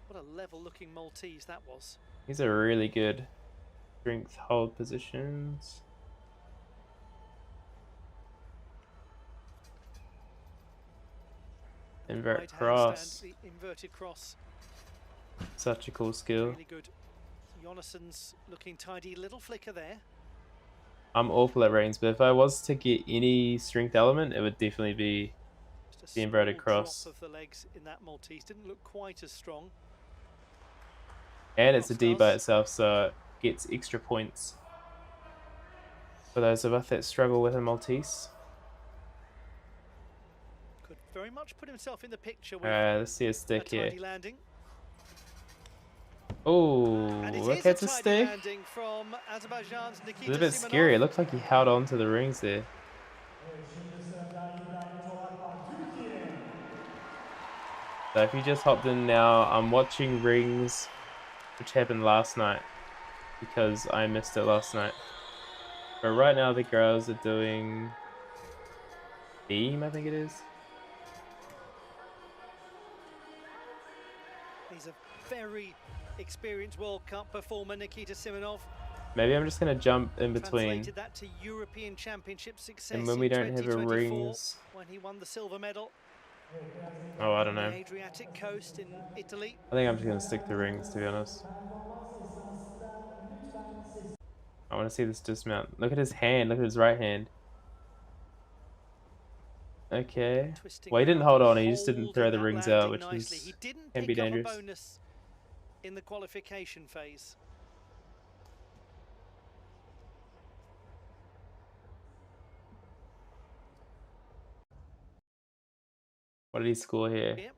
What a level-looking Maltese that was.
These are really good strength hold positions. Invert
Right
cross.
handstand, the inverted cross.
Such a cool skill.
Really good. Jonasson's looking tidy. Little flicker there.
I'm awful at rings, but if I was to get any strength element, it would definitely be
Just a
the inverted
small
cross.
drop of the legs in that Maltese. Didn't look quite as strong.
And it's a D by
Cross
itself, so it gets extra points for those of us that struggle with a Maltese.
could very much put himself in the picture with
Alright, let's see a
a
stick here.
tidy landing.
Oh,
And it
look,
is a
it's a
tidy
stick.
landing from Azerbaijan's Nikita
It's a bit
Simonov.
scary. It looked like he held on to the rings there. So if you just hopped in now, I'm watching rings, which happened last night because I missed it last night. But right now the girls are doing beam, I think it is.
He's a very experienced World Cup performer, Nikita Simonov.
Maybe I'm just gonna jump in between.
Translated that to European Championship success
And when we
in
don't have a
2024
rings,
when he won the silver medal
oh, I
on
don't
the
know.
Adriatic coast in Italy.
I think I'm just gonna stick to rings, to be honest. I want to see this dismount. Look at his hand. Look at his right hand. Okay.
Twisting
Well, he didn't
around
hold
and
on. He just didn't throw
holding
the
that
rings out,
landing
which
nicely.
is
He didn't
can be
pick up a
dangerous.
bonus in the qualification phase.
What did he score here?
Yep.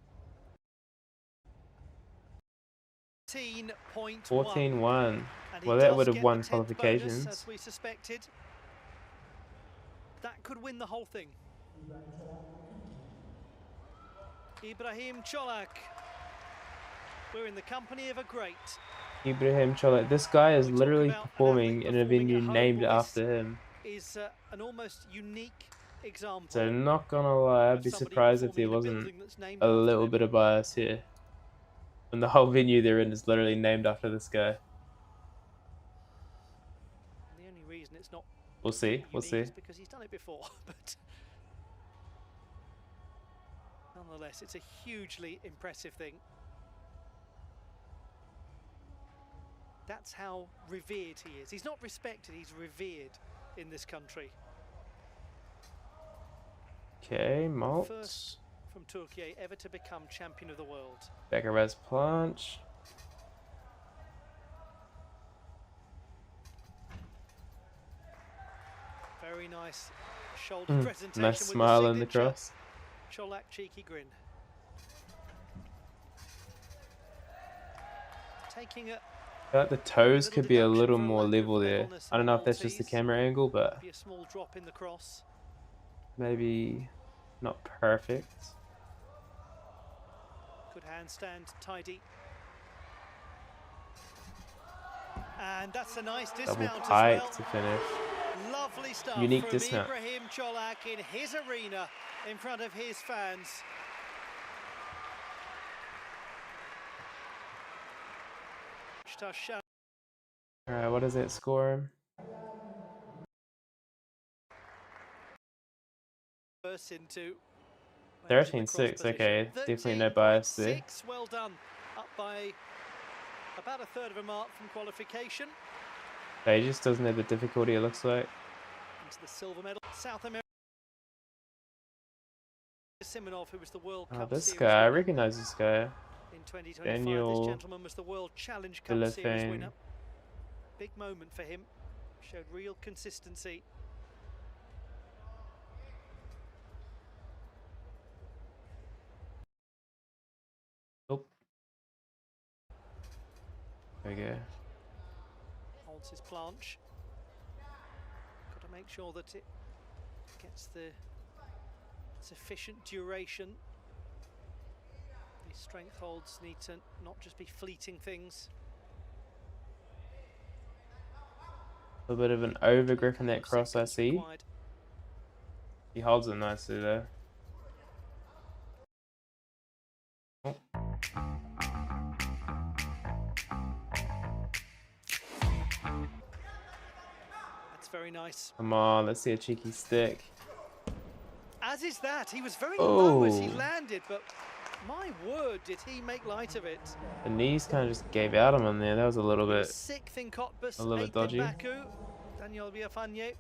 14.1.
14-1.
And
Well,
he
that
does
would have
get
won
the 10th
qualifications.
bonus, as we suspected. That could win the whole thing. Ibrahim Cholak. We're in the company of a great.
Ibrahim Cholak. This guy is
We talk
literally
about an
performing
athlete
in a
performing
venue
at home.
named
Well, this
after him.
is an almost unique example.
So not gonna lie, I'd be
Somebody
surprised if
performing
there
in a
wasn't
building that's named
a
after
little
him.
bit of bias here. And the whole venue they're in is literally named after this guy.
The only reason it's not
We'll see. We'll
unique
see.
is because he's done it before, but nonetheless, it's a hugely impressive thing. That's how revered he is. He's not respected, he's revered in this country.
Okay, Malt.
First from Turkey ever to become champion of the world.
Becker's planche.
Very nice shoulder presentation.
Nice
with
smile
the
in the cross.
Cholak cheeky grin. Taking a
I feel like the toes
little
could be a
deduction
little
for a
more
lack of
level there.
levelness
I don't
in
know
the
if that's just the
Maltese.
camera angle, but
Be a small drop in the cross.
maybe not perfect.
Good handstand, tidy. And that's a nice
Double
dismount as
pike
well.
to finish.
Lovely stuff
Unique
from
dismount.
Ibrahim Cholak in his arena in front of his fans.
Alright, what does that score him?
Into
13-6, okay. Definitely no bias there.
Well done. Up by about a third of a mark from qualification.
Okay, he just doesn't have the difficulty, it looks like.
Into the silver medal. South America. Simonov, who was the World Cup
This
Series
guy, I
winner
recognize this guy.
in 2025.
Daniel
This gentleman was the World Challenge Cup
Philippine.
Series winner. Big moment for him. Showed real consistency.
Oh. There we go.
Holds his planche. Got to make sure that it gets the sufficient duration. These strength holds need to not just be fleeting things.
A bit of an over grip in that cross, I see.
Required.
He holds it nicely though. Oh.
That's very nice.
Come on, let's see a cheeky stick.
As is that, he was very low as he
Oh.
landed, but my word, did he make light of it.
The knees kind of just gave out on him there. That was a little bit,
Sixth in Cottbus,
a little bit
eighth in
dodgy.
Baku. Daniel Villafañe.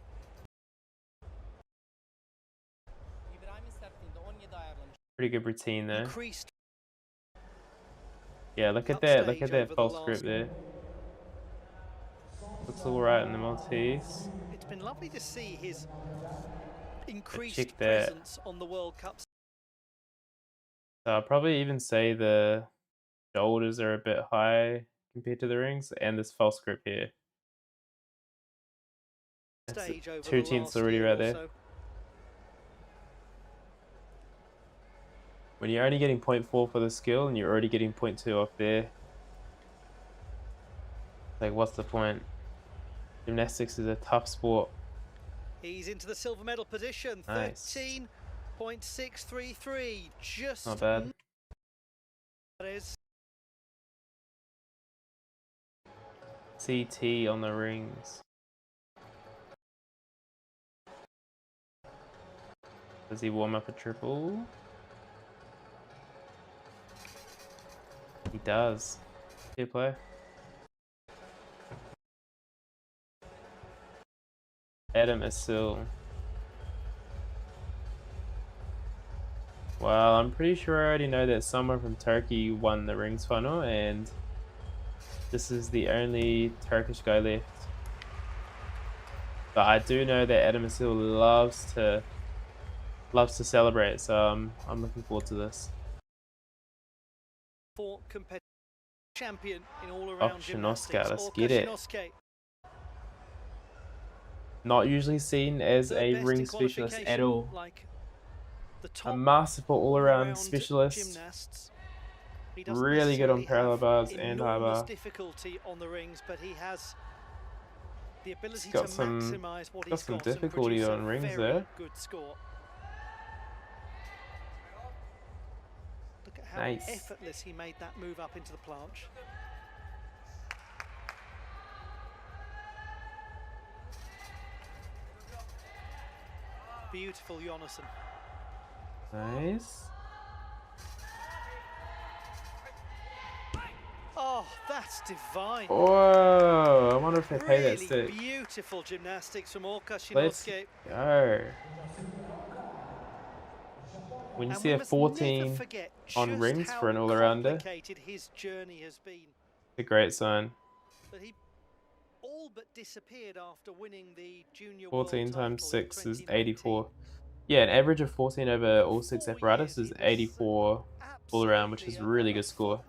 Pretty good routine there.
Increased
Yeah, look at that. Look
upstage
at that
over the
false
last-
grip there. Looks all right in the Maltese.
It's been lovely to see his increased
check that.
presence on the World Cup.
So I'll probably even say the shoulders are a bit high compared to the rings, and this false grip here. That's
Stage over
2
the
tenths
last
already
year
right
or
there.
so.
When you're only getting 0.4 for the skill and you're already getting 0.2 off there, like what's the point? Gymnastics is a tough sport.
He's into the silver medal position.
Nice.
13.633. Just
Not bad.
that is.
CT on the rings. Does he warm up a triple? He does. Good play. Adam Asil. Well, I'm pretty sure I already know that someone from Turkey won the rings final, and this is the only Turkish guy left. But I do know that Adam Asil loves to celebrate, so I'm looking forward to this.
For competitive champion in all around
Zhoxxy,
gymnastics.
let's get it. Not usually seen as a ring specialist at all.
Like
A masterful all-around specialist. Really good on parallel bars and high bar.
Difficulty on the rings, but he has the ability
got
to
some-
maximize what
got
he's
some
got and
difficulty
produce
on
a
rings
very
there.
good score. Look at how
Nice.
effortless he made that move up into the planche. Beautiful Jonasson.
Nice.
Oh, that's divine.
Whoa, I wonder if they pay that
Really
stick.
beautiful gymnastics from Orka
Let's
Shinosuke.
go. When you
And
see
we
a
must never
14
forget
on
just
rings
how
for an all-arounder,
complicated his journey has been.
it's a great sign.
But he all but disappeared after winning the junior
14
world
times
title in
6 is
2019.
84. Yeah, an average of 14 over all 6
4
apparatus
years
is
he was
84 all around, which is a really good score.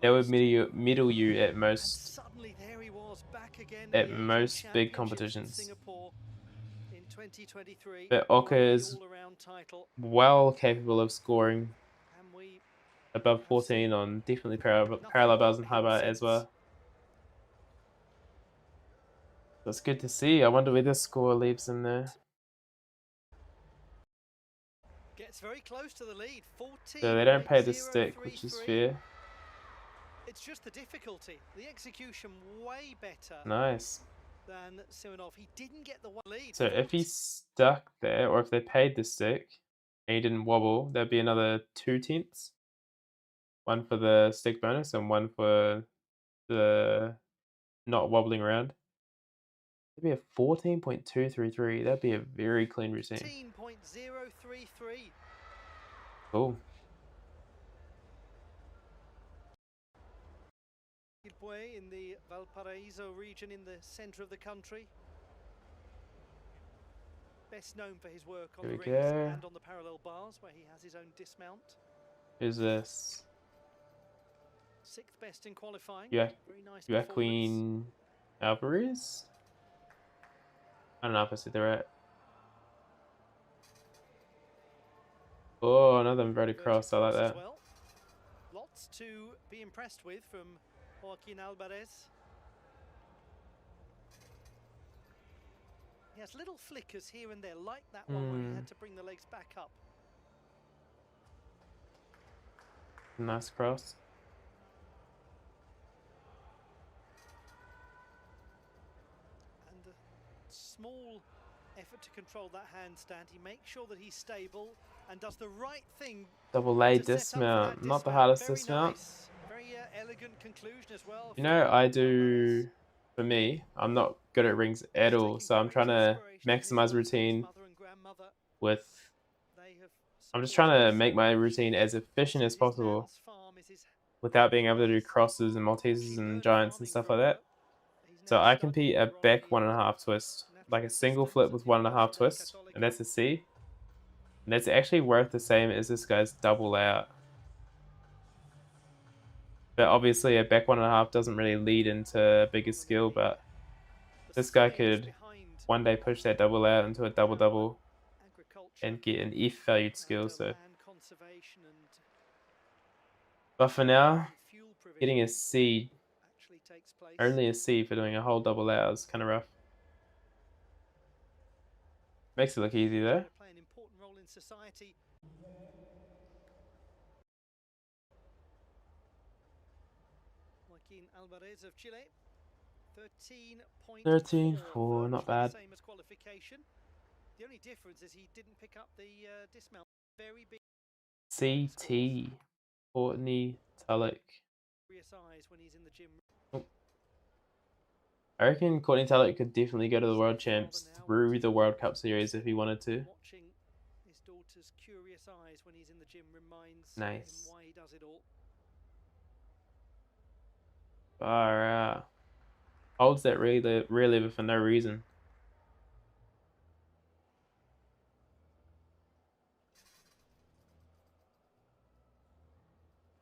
That would middle you at
And
most
suddenly there he was back again in
at
the Asian
most big
Championships in
competitions.
Singapore in 2023.
But
Won
Oka
the
is
all-around title,
well capable of scoring
and we
above
have
14
seen
on definitely
nothing
parallel bars
but
and high
him
bar as
since.
well. That's good to see. I wonder where this score leaves him there.
Gets very close to the lead. 14.
So they don't pay the stick, which is fair.
It's just the difficulty. The execution way better
Nice.
than Simonov. He didn't get the one lead.
So if he's stuck there, or if they paid the stick and he didn't wobble, that'd be another 2 tenths. One for the stick bonus and one for the not wobbling around. That'd be a 14.233. That'd be a very clean routine.
14.033.
Cool.
In the Valparaiso region in the centre of the country. Best known for his work on the
Here we
rings
go.
and on the parallel bars, where he has his own dismount.
Who's this?
6th best in qualifying.
Yeah,
Very nice performance.
Joaquin Alvarez? I don't know if I said that right. Oh, another inverted cross. I like
As
that.
well. Lots to be impressed with from Joaquin Alvarez. He has little flickers here and there, like that one where he had to bring the legs back up.
Nice cross.
And a small effort to control that handstand. He makes sure that he's stable and does the right thing.
Double leg
to set up for
dismount.
that
Not the
dismount.
hardest
Very
dismount.
nice. Very elegant conclusion as well.
You know, I do for me. I'm not good at rings at all, so I'm trying to maximize routine with. I'm just trying to make my routine as efficient as possible without being able to do crosses and Maltesers and giants and stuff like that. So I compete a back 1.5 twist, like a single flip with 1.5 twist, and that's a C. And that's actually worth the same as this guy's double out. But obviously a back 1.5 doesn't really lead into a bigger skill, but this guy could one day push that double out into a double double and get an F valued skill. So, but for now, getting a C, only a C for doing a whole double out is kind of rough. Makes it look easy though.
Play an important role in society. Joaquin Alvarez of Chile,
13.4, not bad.
Same as qualification. The only difference is he didn't pick up the dismount. Very big.
CT, Courtney Tulloch.
When he's in the gym.
Oh. I reckon Courtney Tulloch could definitely go to the World Champs through the World Cup series if he wanted to.
Watching his daughter's curious eyes when he's in the gym reminds
nice.
him why he does it all.
Far out. Holds that rear lever for no reason.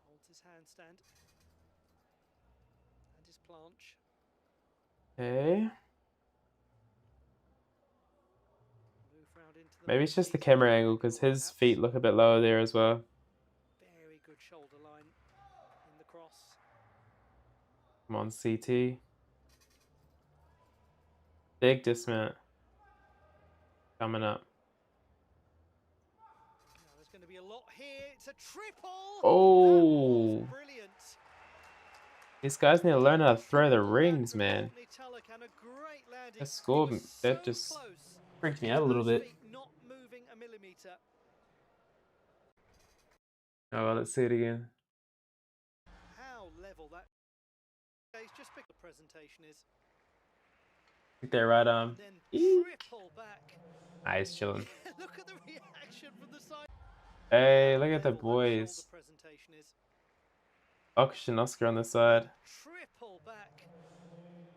Holds his handstand and his planche.
Okay. Maybe it's just the camera angle because his feet look a bit lower there as well.
Very good shoulder line in the cross.
Come on, CT. Big dismount coming up.
Now there's going to be a lot here. It's a triple.
Oh,
brilliant.
These guys need to learn how to throw the rings, man. That score, that just freaked me out a little bit.
Not moving a millimeter.
Oh, well, let's see it again.
How level that is. Just pick the presentation is.
Pick that right arm.
Triple back.
Ah, he's chilling.
Look at the reaction from the side.
Hey, look at the boys. Ox and Oscar on the side.
Triple back.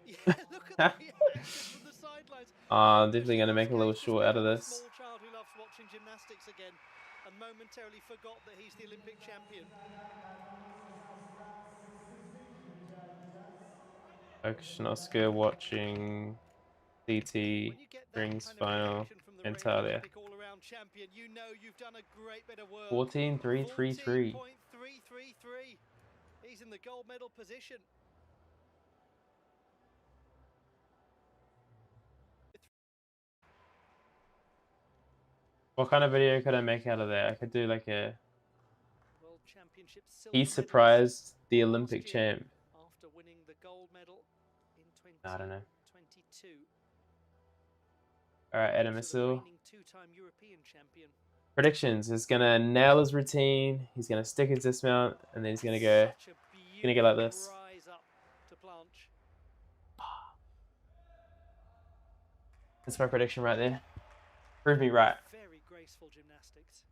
Yeah, look at the reaction from the sidelines.
I'm definitely going to make a little short out of this.
Small child who loves watching gymnastics again and momentarily forgot that he's the Olympic champion.
Ox and Oscar watching CT rings final Antalya. 14.333.
He's in the gold medal position.
What kind of video could I make out of that? I could do like a
World Championship
he surprised the Olympic champ.
After winning the gold medal in 2022.
I don't know. Alright, Adam Isil.
Two-time European champion.
Predictions. He's gonna nail his routine, he's gonna stick his dismount, and then he's gonna go like this. That's my prediction right there. Prove me right.
Very graceful gymnastics.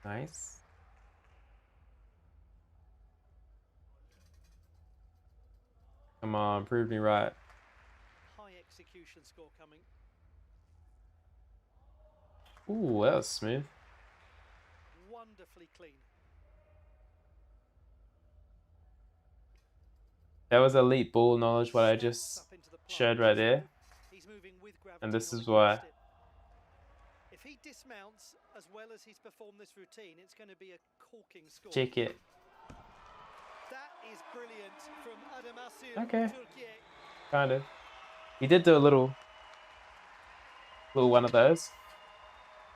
Nice. Come on, prove me right.
High execution score coming.
Ooh, that was smooth.
Wonderfully clean.
That was elite ball knowledge, what I just showed right there. And this is why.
If he dismounts as well as he's performed this routine, it's going to be a corking score.
Check it.
That is brilliant from Adam Isil.
Okay. Kind of. He did do a little one of those.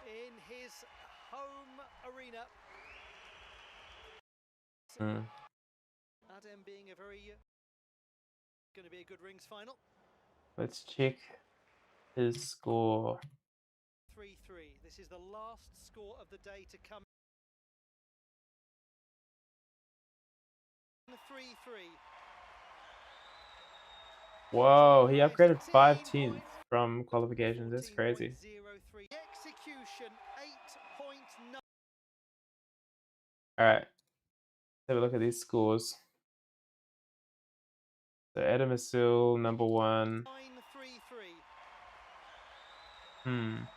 In his home arena. Adam being a very going to be a good rings final.
Let's check his score.
3-3. This is the last score of the day to come. 9-3-3.
Whoa, he upgraded 5/10 from qualifications. That's crazy.
14.03. Execution 8.9.
All right, let's have a look at these scores. So Adam is still number 1.
9-3-3.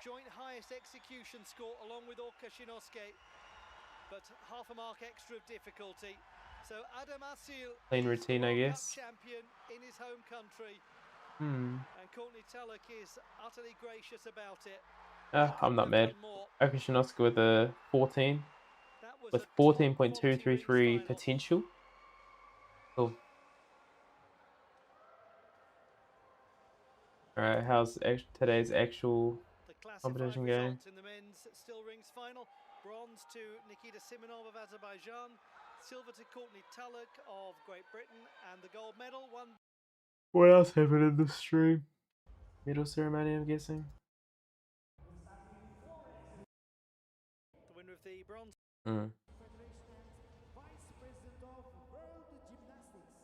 Joint highest execution score along with Orka Shinosuke, but half a mark extra of difficulty. So Adam Asil
Clean
is
routine, I
World Cup
guess.
champion in his home country.
And
Courtney Tulloch is utterly gracious about it.
I'm not mad. Okashinosuke with a 14. With 14.233 potential. Cool. Alright, how's today's actual competition game?
In the men's still rings final. Bronze to Nikita Simonov of Azerbaijan, silver to Courtney Tulloch of Great Britain, and the gold medal won.
What else happened in the stream? Medal ceremony, I'm guessing.
The winner of the bronze.
Vice President of World Gymnastics.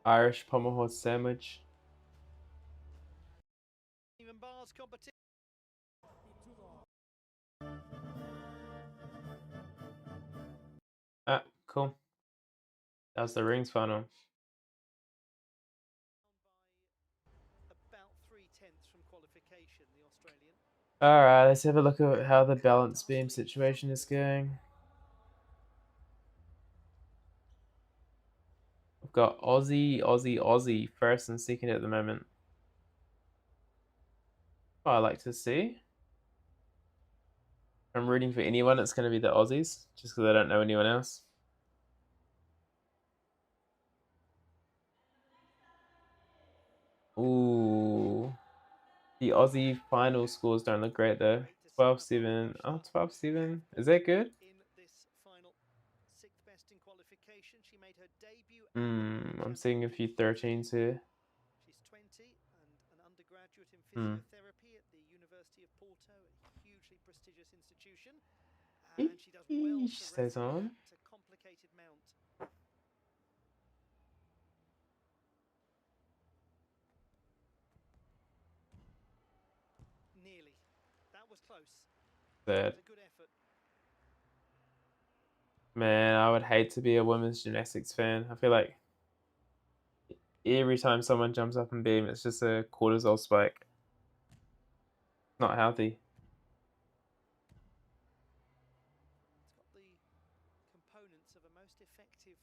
Irish pommel horse sandwich.
Even bars competition.
Ah, cool. That was the rings final.
About 3/10 from qualification, the Australian.
Alright, let's have a look at how the balance beam situation is going. We've got Aussie first and second at the moment. Oh, I like to see. If I'm rooting for anyone, it's going to be the Aussies, just because I don't know anyone else. Ooh. The Aussie final scores don't look great though. 12-7. Oh, 12-7. Is that good?
In this final, 6th best in qualification. She made her debut.
I'm seeing a few 13s here.
She's 20 and an undergraduate in physiotherapy at the University of Porto, a hugely prestigious institution. And she does well to
stays on.
that complicated mount. Nearly. That was close.
That
was a good effort.
Man, I would hate to be a women's gymnastics fan. I feel like every time someone jumps up and beam, it's just a cortisol spike. Not healthy.
It's got the components of a most effective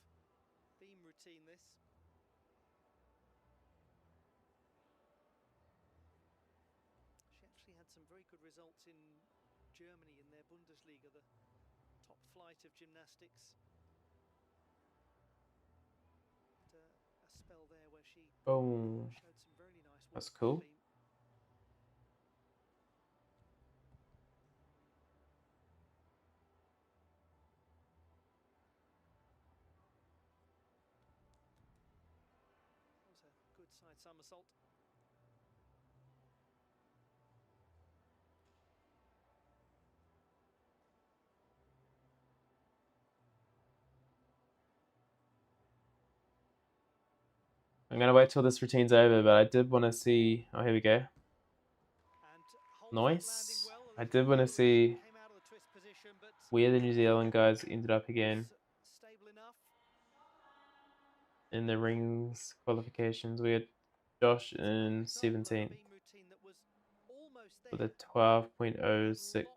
beam routine, this. She actually had some very good results in Germany in their Bundesliga, the top flight of gymnastics. And, a spell there where she showed some very nice work.
That's cool.
That was a good side somersault.
I'm gonna wait till this routine's over, but I did want to see. Oh, here we go. Nice. I did want to see where the New Zealand guys ended up again in the rings qualifications. We had Josh in 17th with a 12.066.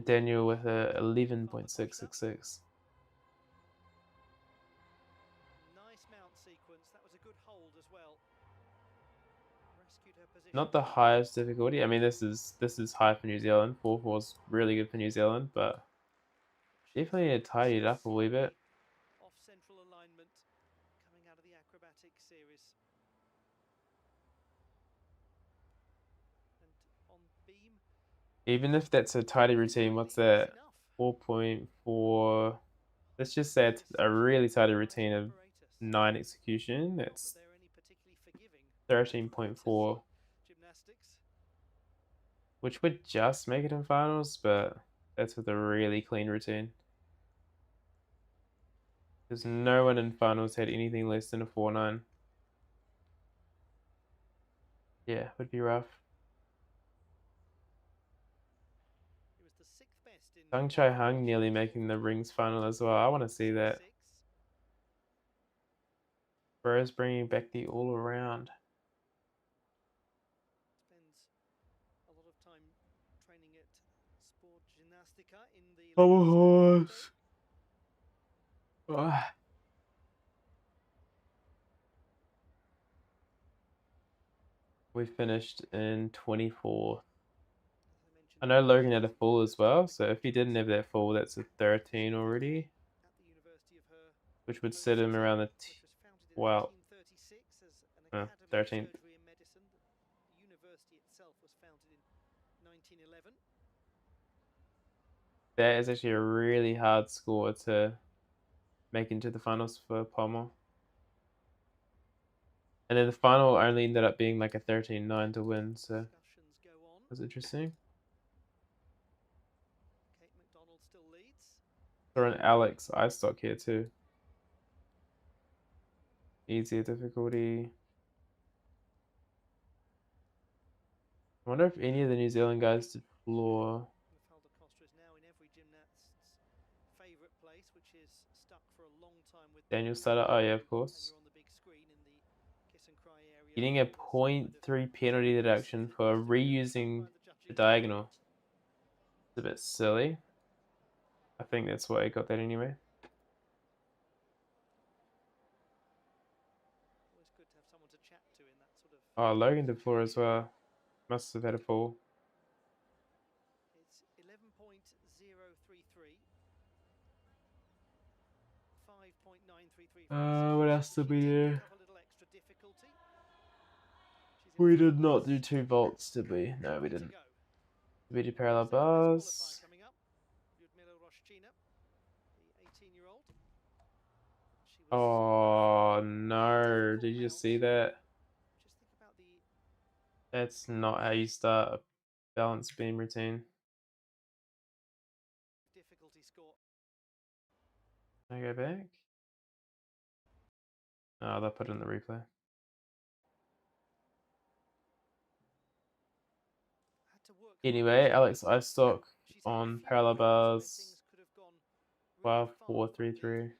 Daniel with a 11.666.
Nice mount sequence. That was a good hold as well. Rescued her position.
Not the highest difficulty. I mean, this is high for New Zealand. 4-4 is really good for New Zealand, but definitely need to tidy it up a wee bit.
Off central alignment coming out of the acrobatic series. And on beam.
Even if that's a tidy routine, what's that? 4.4. Let's just say it's a really tidy routine of 9 execution. That's 13.4. Which would just make it in finals, but That's with a really clean routine. There's no one in finals had anything less than a 4.9. Yeah, would be rough.
He was the 6th best in
Sung Chai Hung nearly making the rings final as well. I want to see that. Bro's bringing back the all around.
Spends a lot of time training at Sport Gymnastica in the
Horse. Oh. We finished in 24th. I know Logan had a full as well, so if he didn't have that full, that's a 13 already, which would set him around the 12th. 13th.
The university itself was founded in 1911.
That is actually a really hard score to make into the finals for Pommel. And then the final only ended up being like a 13-9 to win, so that was interesting.
Kate McDonald still leads.
Saw an Alex iStock here too. Easier difficulty. I wonder if any of the New Zealand guys did floor.
Mafalda Costa is now in every gymnast's favourite place, which is stuck for a long time with
Daniel Sutter, oh yeah, of course.
on the big screen in the kiss and cry area.
Getting a 0.3 penalty deduction for reusing the diagonal. It's a bit silly. I think that's why I got that anyway.
Always good to have someone to chat to in that sort of.
Oh, Logan did floor as well. Must have had a fall.
It's 11.033. 5.933.
What else did we do?
A little extra difficulty.
We did not do 2 volts, did we? No, we didn't. Did we do parallel bars? Oh no, did you just see that? That's not how you start a balance beam routine.
Difficulty score.
Can I go back? Oh, they'll put it in the replay. Anyway, Alex iStock on parallel bars 12.433.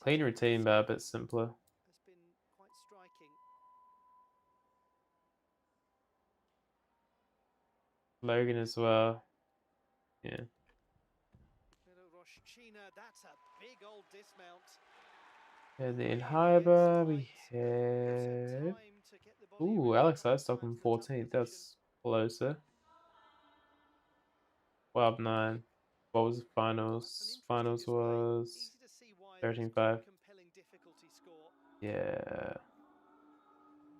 Clean routine, but a bit simpler.
Has been quite striking.
Logan as well. Yeah.
That's a big old dismount.
And then high bar we have. Ooh, Alex iStock on 14th. That's closer. 12.9. What was the finals? Finals was 13.5. Yeah.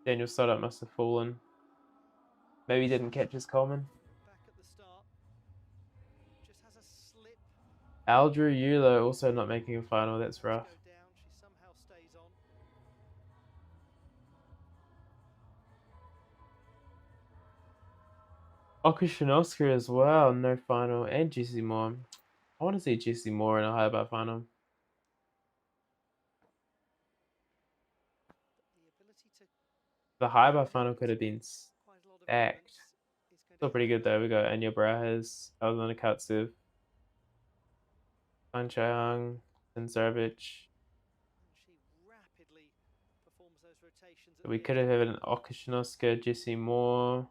Daniel Stoddart must have fallen. Maybe he didn't catch his Coleman.
Back at the start. Just has a slip.
Aldrew Euler also not making a final. That's rough.
She somehow stays on.
Okushinosuke as well. No final. And Jesse Moore. I want to see Jesse Moore in a high bar final. The high bar final could have been stacked. Still pretty good though. We got Anya Brahes, Alexander Katsev, Fan Chang, Sinzarovic. We could have had an Okushinosuke, Jesse Moore.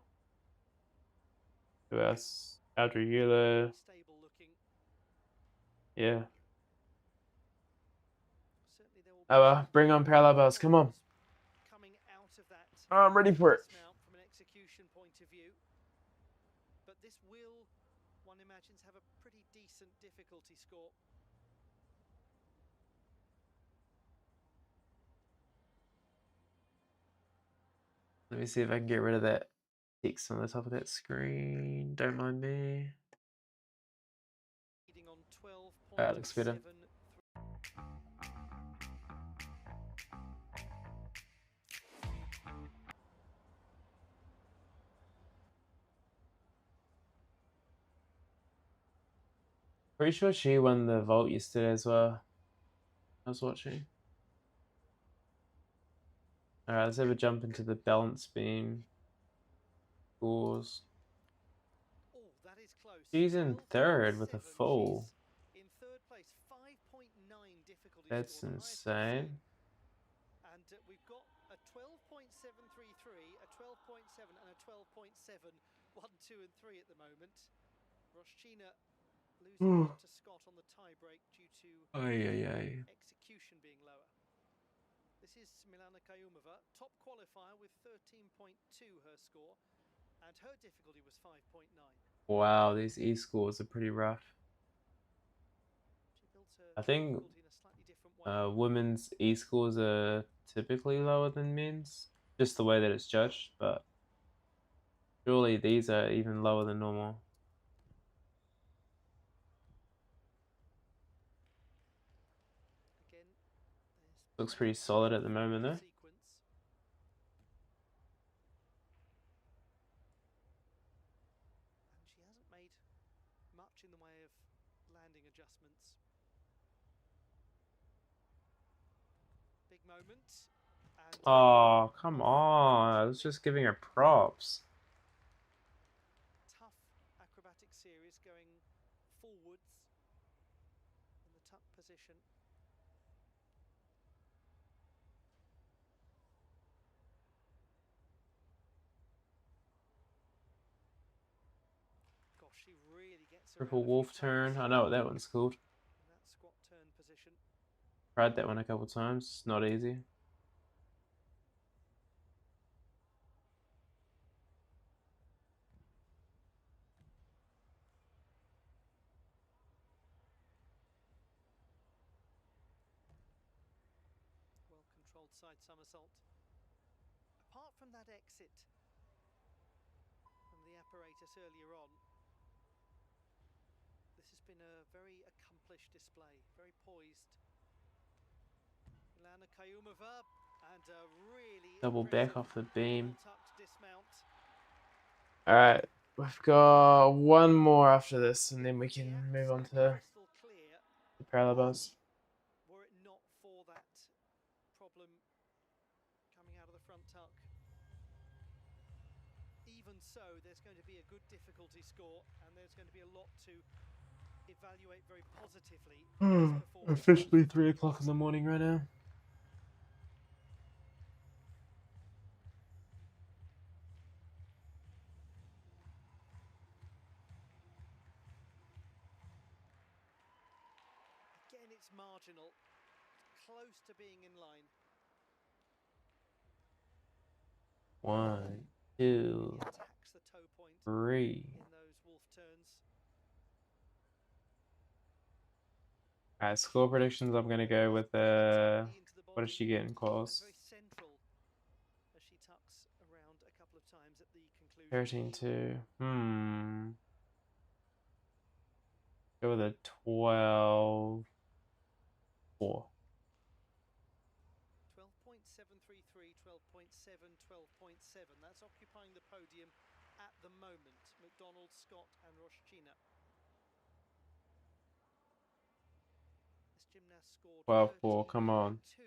Who else? Aldrew Euler. Yeah. Oh well, bring on parallel bars. Come on. I'm ready for it.
From an execution point of view, but this will, one imagines, have a pretty decent difficulty score.
Let me see if I can get rid of that text on the top of that screen. Don't mind me. That looks better. Pretty sure she won the vault yesterday as well. I was watching. Alright, let's have a jump into the balance beam scores.
Oh, that is close.
She's in third with a
12.7.
full.
She's in third place. 5.9 difficulty
That's
score, the highest we've
insane.
seen. And we've got a 12.733, a 12.7, and a 12.7. 1, 2, and 3 at the moment. Roshchina losing out to Scott on the tie break due to execution being lower. This is Milana Kayumova, top qualifier with 13.2 her score, and her difficulty was 5.9.
Wow, these E scores are pretty rough.
She built her
I think
difficulty in a slightly different way.
women's E scores are typically lower than men's, just the way that it's judged, but surely these are even lower than normal.
Again,
Looks pretty solid at the moment though.
sequence. And she hasn't made much in the way of landing adjustments. Big moment. And
Oh, come on. I was just giving her props.
tough acrobatic series going forwards in the tuck position. Gosh, she really gets around
Triple
a few
wolf turn.
times
I know what that one's called.
in that squat turn position.
Tried that one a couple times. It's not easy.
Well controlled side somersault. Apart from that exit from the apparatus earlier on, this has been a very accomplished display, very poised. Milana Kayumova, and a really
Double back off the beam.
tucked dismount.
Alright, we've got one more after this, and then we can move on to
Crystal clear.
the parallel bars.
Were it not for that problem coming out of the front tuck. Even so, there's going to be a good difficulty score, and there's going to be a lot to evaluate very positively in this performance.
Officially 3 o'clock in the morning right now.
Again, it's marginal, close to being in line.
1,
He
2,
attacks the toe point
3.
in those wolf turns.
Alright, score predictions. I'm gonna go with what does she get in
And
calls?
very central as she tucks around a couple of times at the conclusion.
13-2. Go with a 12-4.
12.733, 12.7, 12.7. That's occupying the podium at the moment. McDonald, Scott, and Roshchina. This gymnast scored
12-4. Come on.
13.2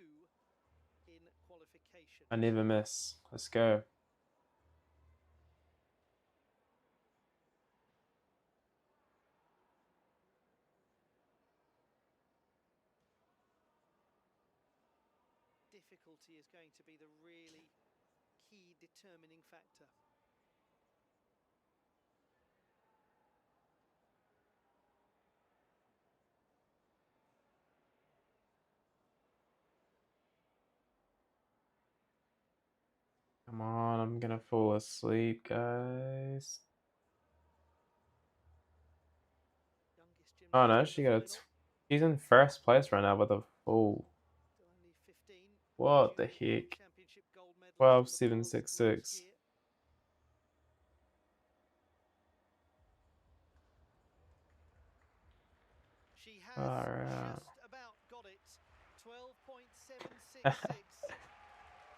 in qualification.
I never miss. Let's go.
Difficulty is going to be the really key determining factor.
Come on, I'm gonna fall asleep, guys.
Youngest
Oh no,
gymnast
she
in the
got a.
final,
She's in first place right now with a full.
still only 15.
What the
Junior World
heck?
Championship gold medalist from the past
12.766.
last year. She has
Alright.
just about got it. 12.766.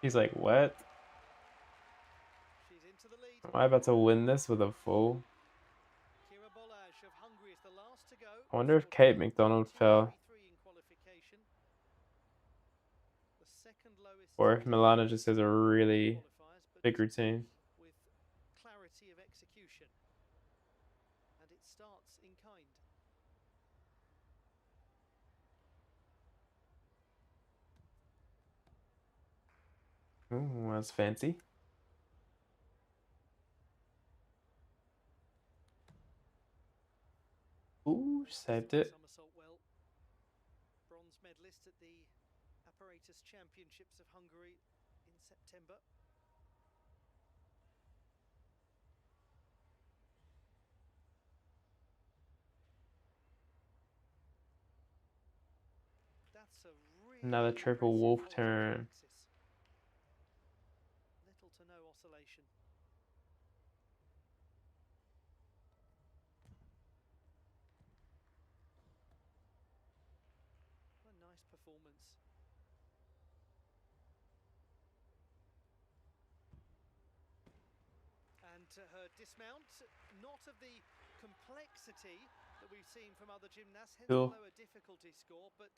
He's like, what?
She's into the lead.
Am I about to win this with a full?
Kira Bolaj of Hungary is the last to go.
I wonder if Kate McDonald fell,
2:33 in qualification. The second lowest
or if Milana just has a really
qualifiers, but
big routine.
with clarity of execution. And it starts in kind.
Ooh, that's fancy. Ooh, saved it.
Somersault well. Bronze medalist at the Apparatus Championships of Hungary in September. That's a really
Another triple
impressive
wolf
hold of the
turn.
axis. Little to no oscillation. What a nice performance. And her dismount, not of the complexity that we've seen from other gymnasts, hence
Cool.
the lower difficulty score, but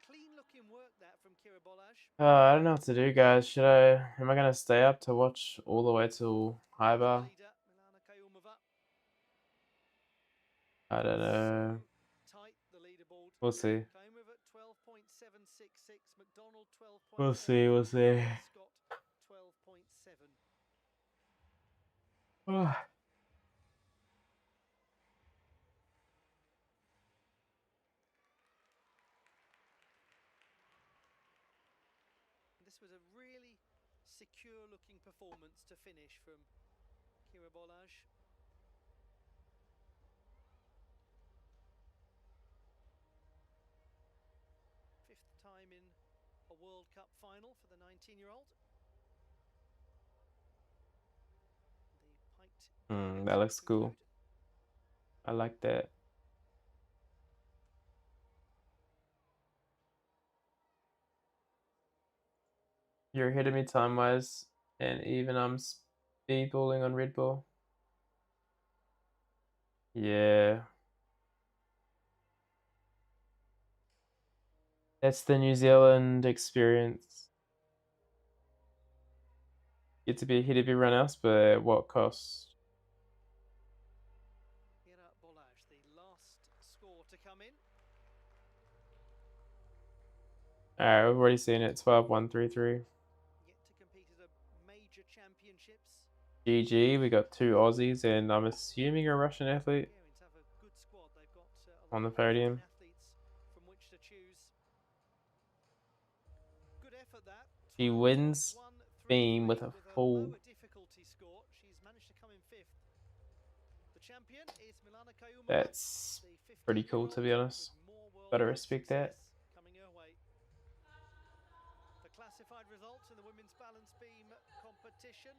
clean looking work that from Kira Bolaj.
I don't know what to do, guys. Am I gonna stay up to watch all the way till high bar?
Leader, Milana Kayumova.
I don't know.
So tight, the leaderboard.
We'll see.
Kayumova 12.766, McDonald 12.7.
We'll see. We'll see.
Scott 12.7. This was a really secure looking performance to finish from Kira Bolaj. Fifth time in a World Cup final for the 19-year-old.
That looks cool. I like that. You're ahead of me time-wise, and even I'm speedballing on Red Bull. Yeah. That's the New Zealand experience. Get to be ahead of everyone else, but at what cost?
Kira Bolaj, the last score to come in.
Alright, we've already seen it. 12-1-3-3.
Yet to compete at a major championships.
GG, we got 2 Aussies, and I'm assuming a Russian athlete
To have a good squad. They've got
on the podium.
athletes from which to choose. Good effort that.
She wins beam with a full.
lower difficulty score. She's managed to come in fifth. The champion is Milana Kayumova.
That's pretty cool, to be honest. Gotta respect that.
Coming her way. The classified results in the women's balance beam competition.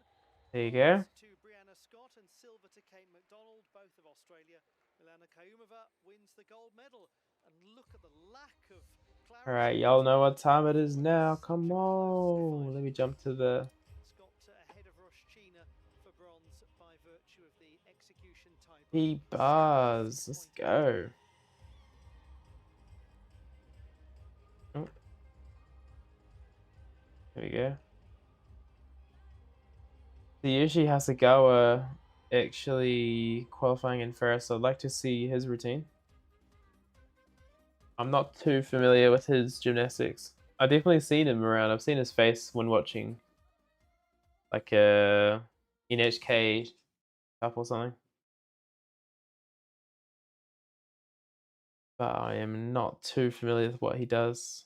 There you go.
To Brianna Scott and silver to Kate McDonald, both of Australia. Milana Kayumova wins the gold medal. And look at the lack of clarity.
Alright, y'all know what time it is now. Come on. Let me jump to the
Scott ahead of Roshchina for bronze by virtue of the execution type.
bars. Let's go. Oh. There we go. The Yushi Hasegawa actually qualifying in first, so I'd like to see his routine. I'm not too familiar with his gymnastics. I've definitely seen him around. I've seen his face when watching like a NHK Cup or something. But I am not too familiar with what he does.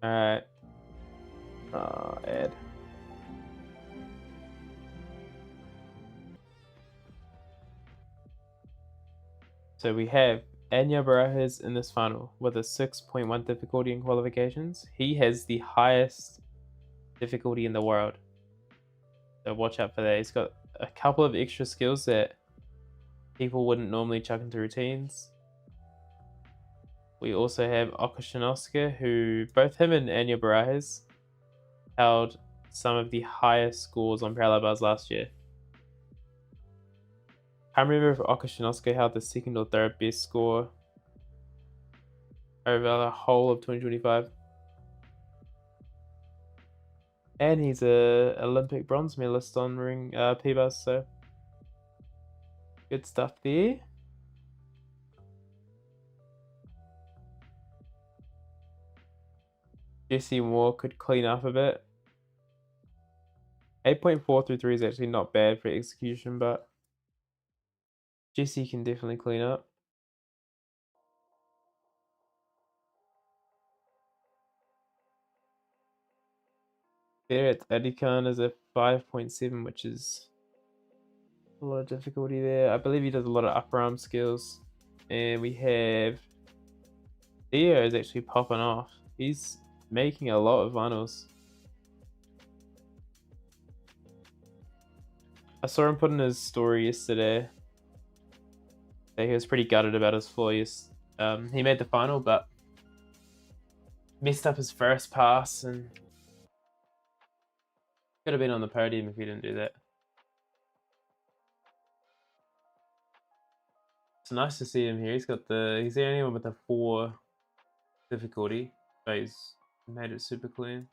Alright. Ed. So we have Anya Barajas in this final with a 6.1 difficulty in qualifications. He has the highest difficulty in the world. So watch out for that. He's got a couple of extra skills that people wouldn't normally chuck into routines. We also have Okashinosuke, who both him and Anya Barajas held some of the highest scores on parallel bars last year. Can't remember if Okashinosuke held the second or third best score over the whole of 2025. And he's a Olympic bronze medalist on ring P-bars, so good stuff there. Jesse Moore could clean up a bit. 8.433 is actually not bad for execution, but Jesse can definitely clean up. There at Adikan is a 5.7, which is a lot of difficulty there. I believe he does a lot of upper arm skills. And we have Theo is actually popping off. He's making a lot of finals. I saw him put in his story yesterday that he was pretty gutted about his floor. He made the final, but messed up his first pass and could have been on the podium if he didn't do that. It's nice to see him here. He's the only one with a 4 difficulty, but he's made it super clean.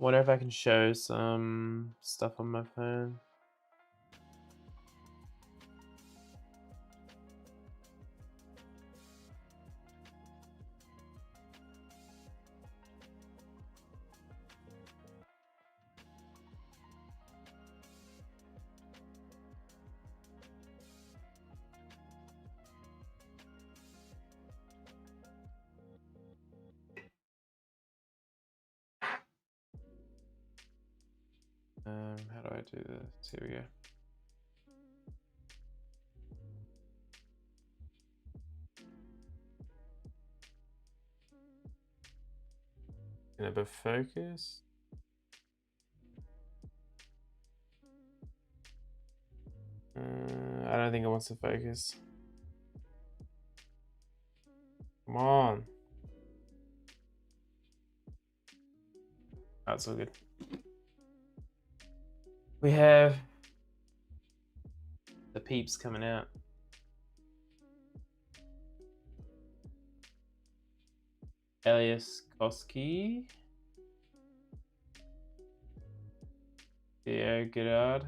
Wonder if I can show some stuff on my phone. How do I do this? Here we go. Can I be focus? I don't think it wants to focus. Come on. That's all good. We have the peeps coming out. Elias Koski. Theo Gerard.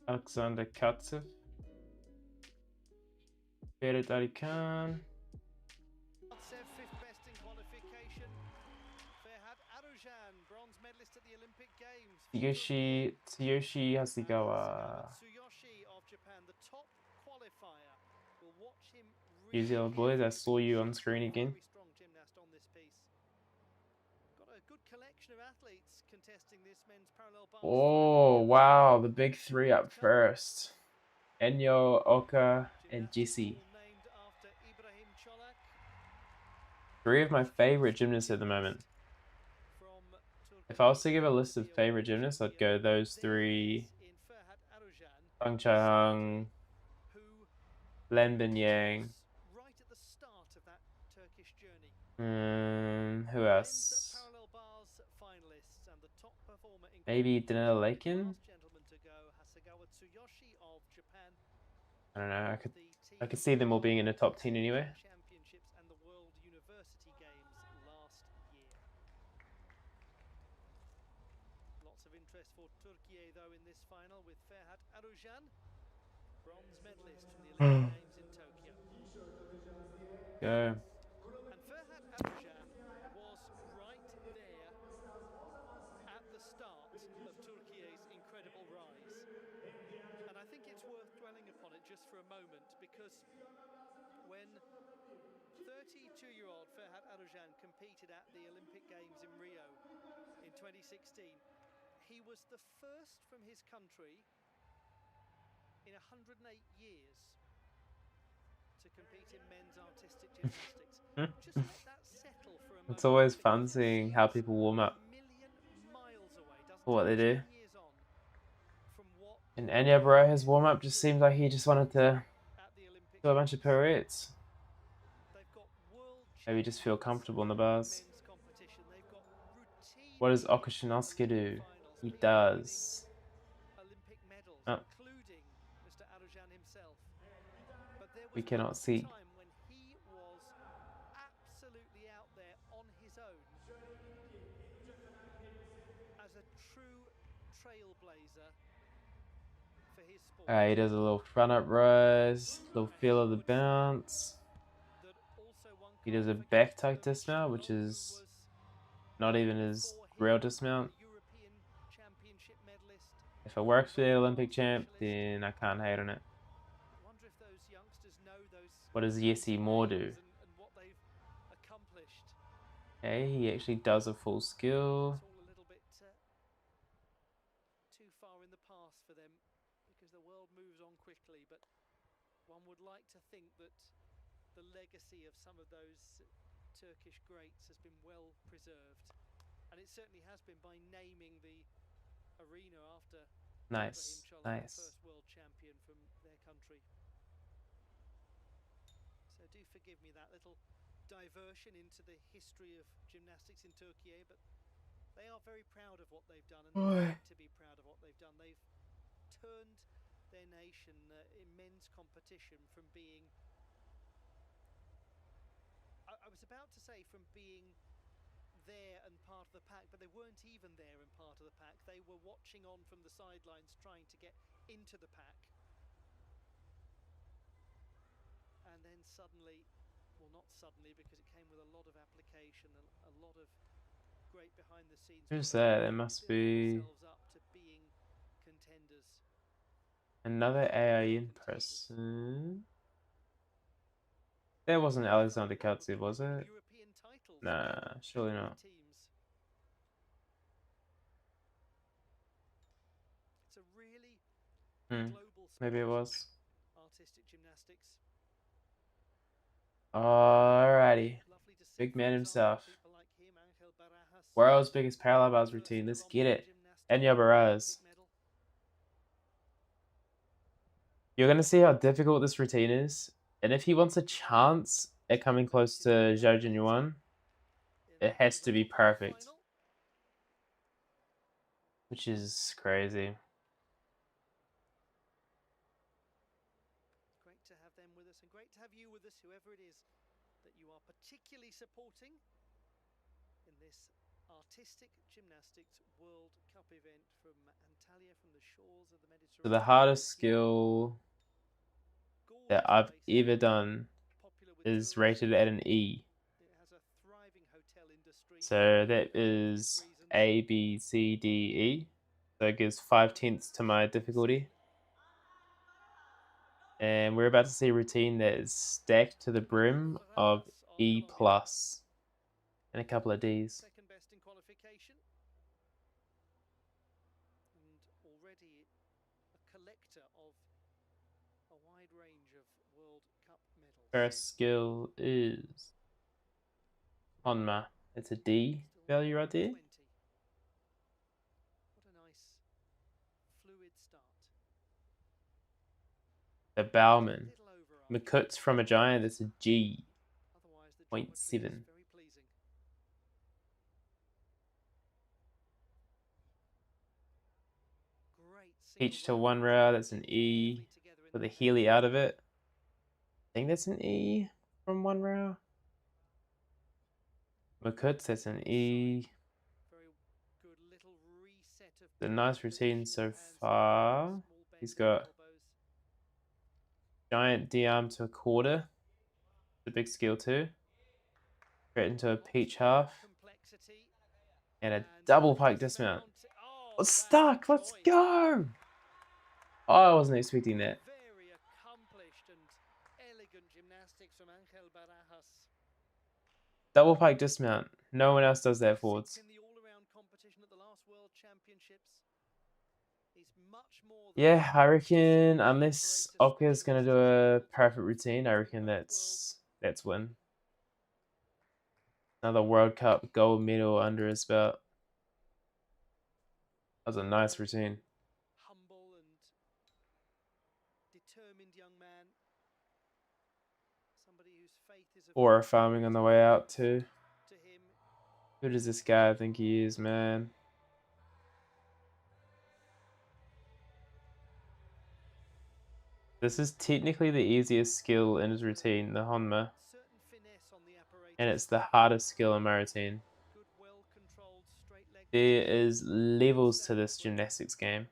Alexander Katsev. Berit Arikan.
Fifth best in qualification. Ferhat Arujan, bronze medalist at the Olympic Games.
Tsuyoshi Hasegawa.
Tsuyoshi of Japan, the top qualifier. We'll watch him
New Zealand boys, I saw you on screen again.
Very strong gymnast on this piece. Got a good collection of athletes contesting this men's parallel bars.
Oh, wow. The big 3 up first. Enyo, Oka, and Jesse. 3 of my favorite gymnasts at the moment. If I was to give a list of favorite gymnasts, I'd go those 3. Hung Chae-hung, Len Binyang. Who else? Maybe Danila Lakin? I don't know. I could see them all being in the top 10 anyway.
Championships and the World University Games last year. Lots of interest for Turkey though in this final with Ferhat Arujan, bronze medalist from the Olympic Games in Tokyo.
Go.
And Ferhat Arujan was right there at the start of Turkey's incredible rise. And I think it's worth dwelling upon it just for a moment, because when 32-year-old Ferhat Arujan competed at the Olympic Games in Rio in 2016, He was the first from his country in 108 years to compete in men's artistic gymnastics. Just let that settle for a moment.
It's always fun
because it
seeing how
seems
people warm up
a million miles away, doesn't
for what they
it?
do.
10 years on from what
And endeavours, his warm up just seemed like he just wanted to
at the Olympic
do a bunch of
Games.
pirouettes.
They've got world
Maybe just feel
champions
comfortable in the
in
bars.
men's competition. They've got routine
What does
winners in
Okashinovsky
Olympic
do?
finals,
He
people winning
does.
Olympic medals,
Oh,
including Mr. Arujan himself. But there
we
was
cannot
once a
see.
time when he was absolutely out there on his own as a true trailblazer for his sport.
Alright, he does a little front up rise, little feel of the bounce.
That also one
He
can't
does a
forget
back tuck
that
dismount, which
Renaud, who
is
was
not even his
before him
real dismount.
a European Championship medalist.
If it works for the Olympic champ, then I can't hate on it.
I wonder if those youngsters know those
What does Yessi Moore do?
and what they've accomplished.
Okay, he actually does a full skill.
It's all a little bit too far in the past for them because the world moves on quickly, but one would like to think that the legacy of some of those Turkish greats has been well preserved, and it certainly has been by naming the arena after
Nice,
Ibrahim Çolak,
nice.
the first world champion from their country. So do forgive me that little diversion into the history of gymnastics in Turkey, but they are very proud of what they've done, and they need to be proud of what they've done. They've turned their nation in men's competition from being, I was about to say, from being there and part of the pack, but they weren't even there and part of the pack. They were watching on from the sidelines, trying to get into the pack. And then suddenly, well, not suddenly, because it came with a lot of application and a lot of great behind the scenes.
Who's that? It must be
Themselves up to being contenders.
another AIN person. That wasn't Alexander Katsev, was it?
European titles
Nah, surely not.
teams. It's a really global sport,
Maybe it was.
artistic gymnastics.
Alrighty.
Lovely to see,
Big
for
man
example,
himself.
people like him, Angel Barajas,
World's biggest parallel bars
first
routine. Let's
ever
get it.
gymnastic
Enya Baraz.
Olympic medal.
You're going to see how difficult this routine is. And if he wants a chance at coming close to Zhou Jinyuan, it has to be perfect. Which is crazy.
Great to have them with us, and great to have you with us, whoever it is that you are particularly supporting in this artistic gymnastics World Cup event from Antalya, from the shores of the Mediterranean.
So the hardest skill that I've ever done is rated at an E.
It has a thriving hotel industry.
So that is A, B, C, D, E. So it gives 5/10 to my difficulty. And we're about to see a routine that is stacked to the brim of E plus and a couple of Ds.
Second best in qualification, and already a collector of a wide range of World Cup medals.
First skill is Honma. It's a D value right there.
20. What a nice fluid start.
The Bauman.
Little over
Makut's from a giant. That's a G.
Otherwise, the
0.7.
geometry is very pleasing. Great
Peach to
single
one rail. That's an E with a Healy out of it. I think that's an E from one rail. Makut's, that's an E.
Very good little reset of
The nice routine so
and
far.
small
He's
bend in the
got
elbows.
giant D arm to a quarter. It's a big skill too. Straight into a peach half.
Complexity
And a double pike dismount. Oh, stuck! Let's go! Oh, I wasn't expecting that.
Very accomplished and elegant gymnastics from Angel Barajas.
Double pike dismount. No one else does that forwards.
In the all-around competition at the last World Championships.
Yeah, I reckon unless Oka's gonna do a perfect routine, I reckon that's win. Another World Cup gold medal under his belt. That was a nice routine.
Humble and determined young man. Somebody whose faith is of
Or farming on the way out too.
to him.
Who does this guy think he is, man? This is technically the easiest skill in his routine, the Honma,
Certain finesse on the apparatus.
and it's the hardest skill in my routine.
Good, well-controlled straight leg.
There is levels to this gymnastics game.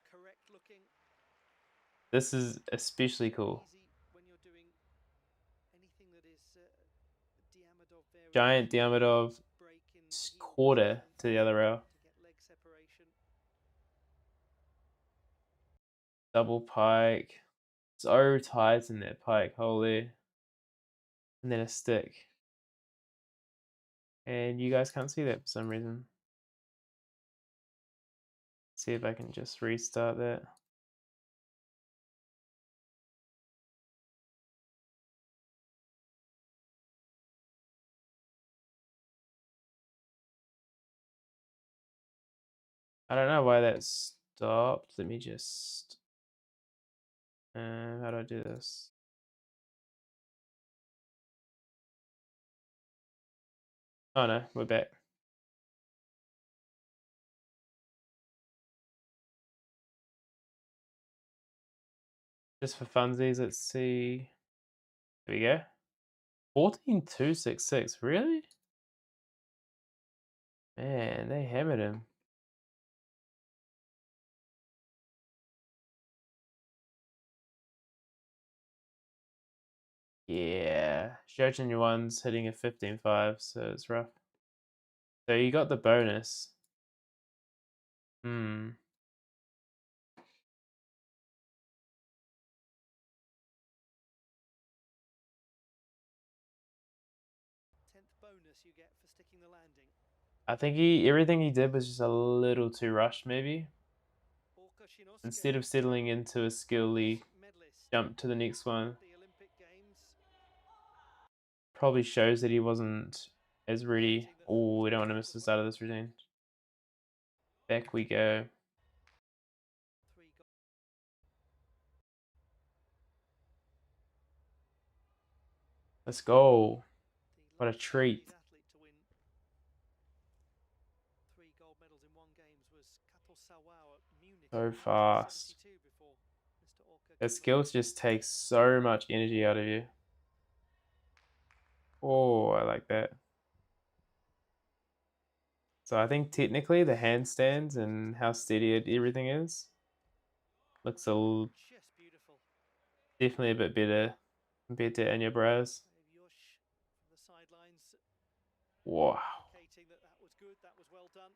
Correct looking.
This is especially cool.
Easy when you're doing anything that is Diamondov variation.
Giant Diamondov
Break in
quarter to the other rail.
to get leg separation.
Double pike. So tight in that pike, holy. And then a stick. And you guys can't see that for some reason. See if I can just restart that. I don't know why that stopped. Let me just... how do I do this? Oh no, we're back. Just for funsies, let's see. There we go. 14,266, really? Man, they hammered him. Yeah, Zhoxxy one's hitting a 15.5, so it's rough. So you got the bonus.
10th bonus you get for sticking the landing.
I think everything he did was just a little too rushed, maybe. Instead of settling into a skill, he jumped to the next one.
The Olympic Games.
Probably shows that he wasn't as ready. Oh, we don't want to miss this out of this routine. Back we go. Let's go. What a treat.
Athlete to win 3 gold medals in one games was Kato Sawao at Munich.
So fast.
Before Mr. Orca
The skills just take so much energy out of you. Oh, I like that. So I think technically the handstands and how steady everything is looks
just beautiful.
definitely a bit better compared to Anya Braz.
Yosh from the sidelines.
Wow.
Indicating that was good, that was well done.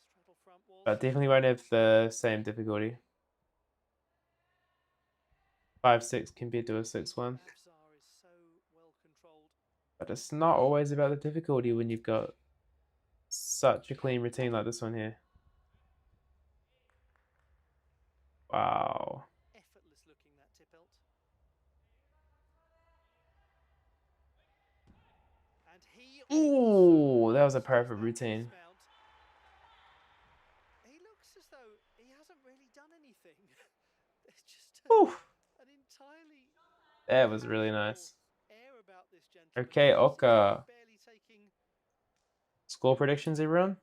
Straddle front wall.
But definitely won't have the same difficulty. 5-6 compared to a 6-1.
Is so well controlled.
But it's not always about the difficulty when you've got such a clean routine like this one here. Wow.
Effortless looking, that tippelt. And he
Ooh, that was a perfect routine.
He looks as though he hasn't really done anything. It's just an entirely
That was really nice.
air about this gentleman.
Okay, Oka.
Barely taking
Score predictions, everyone?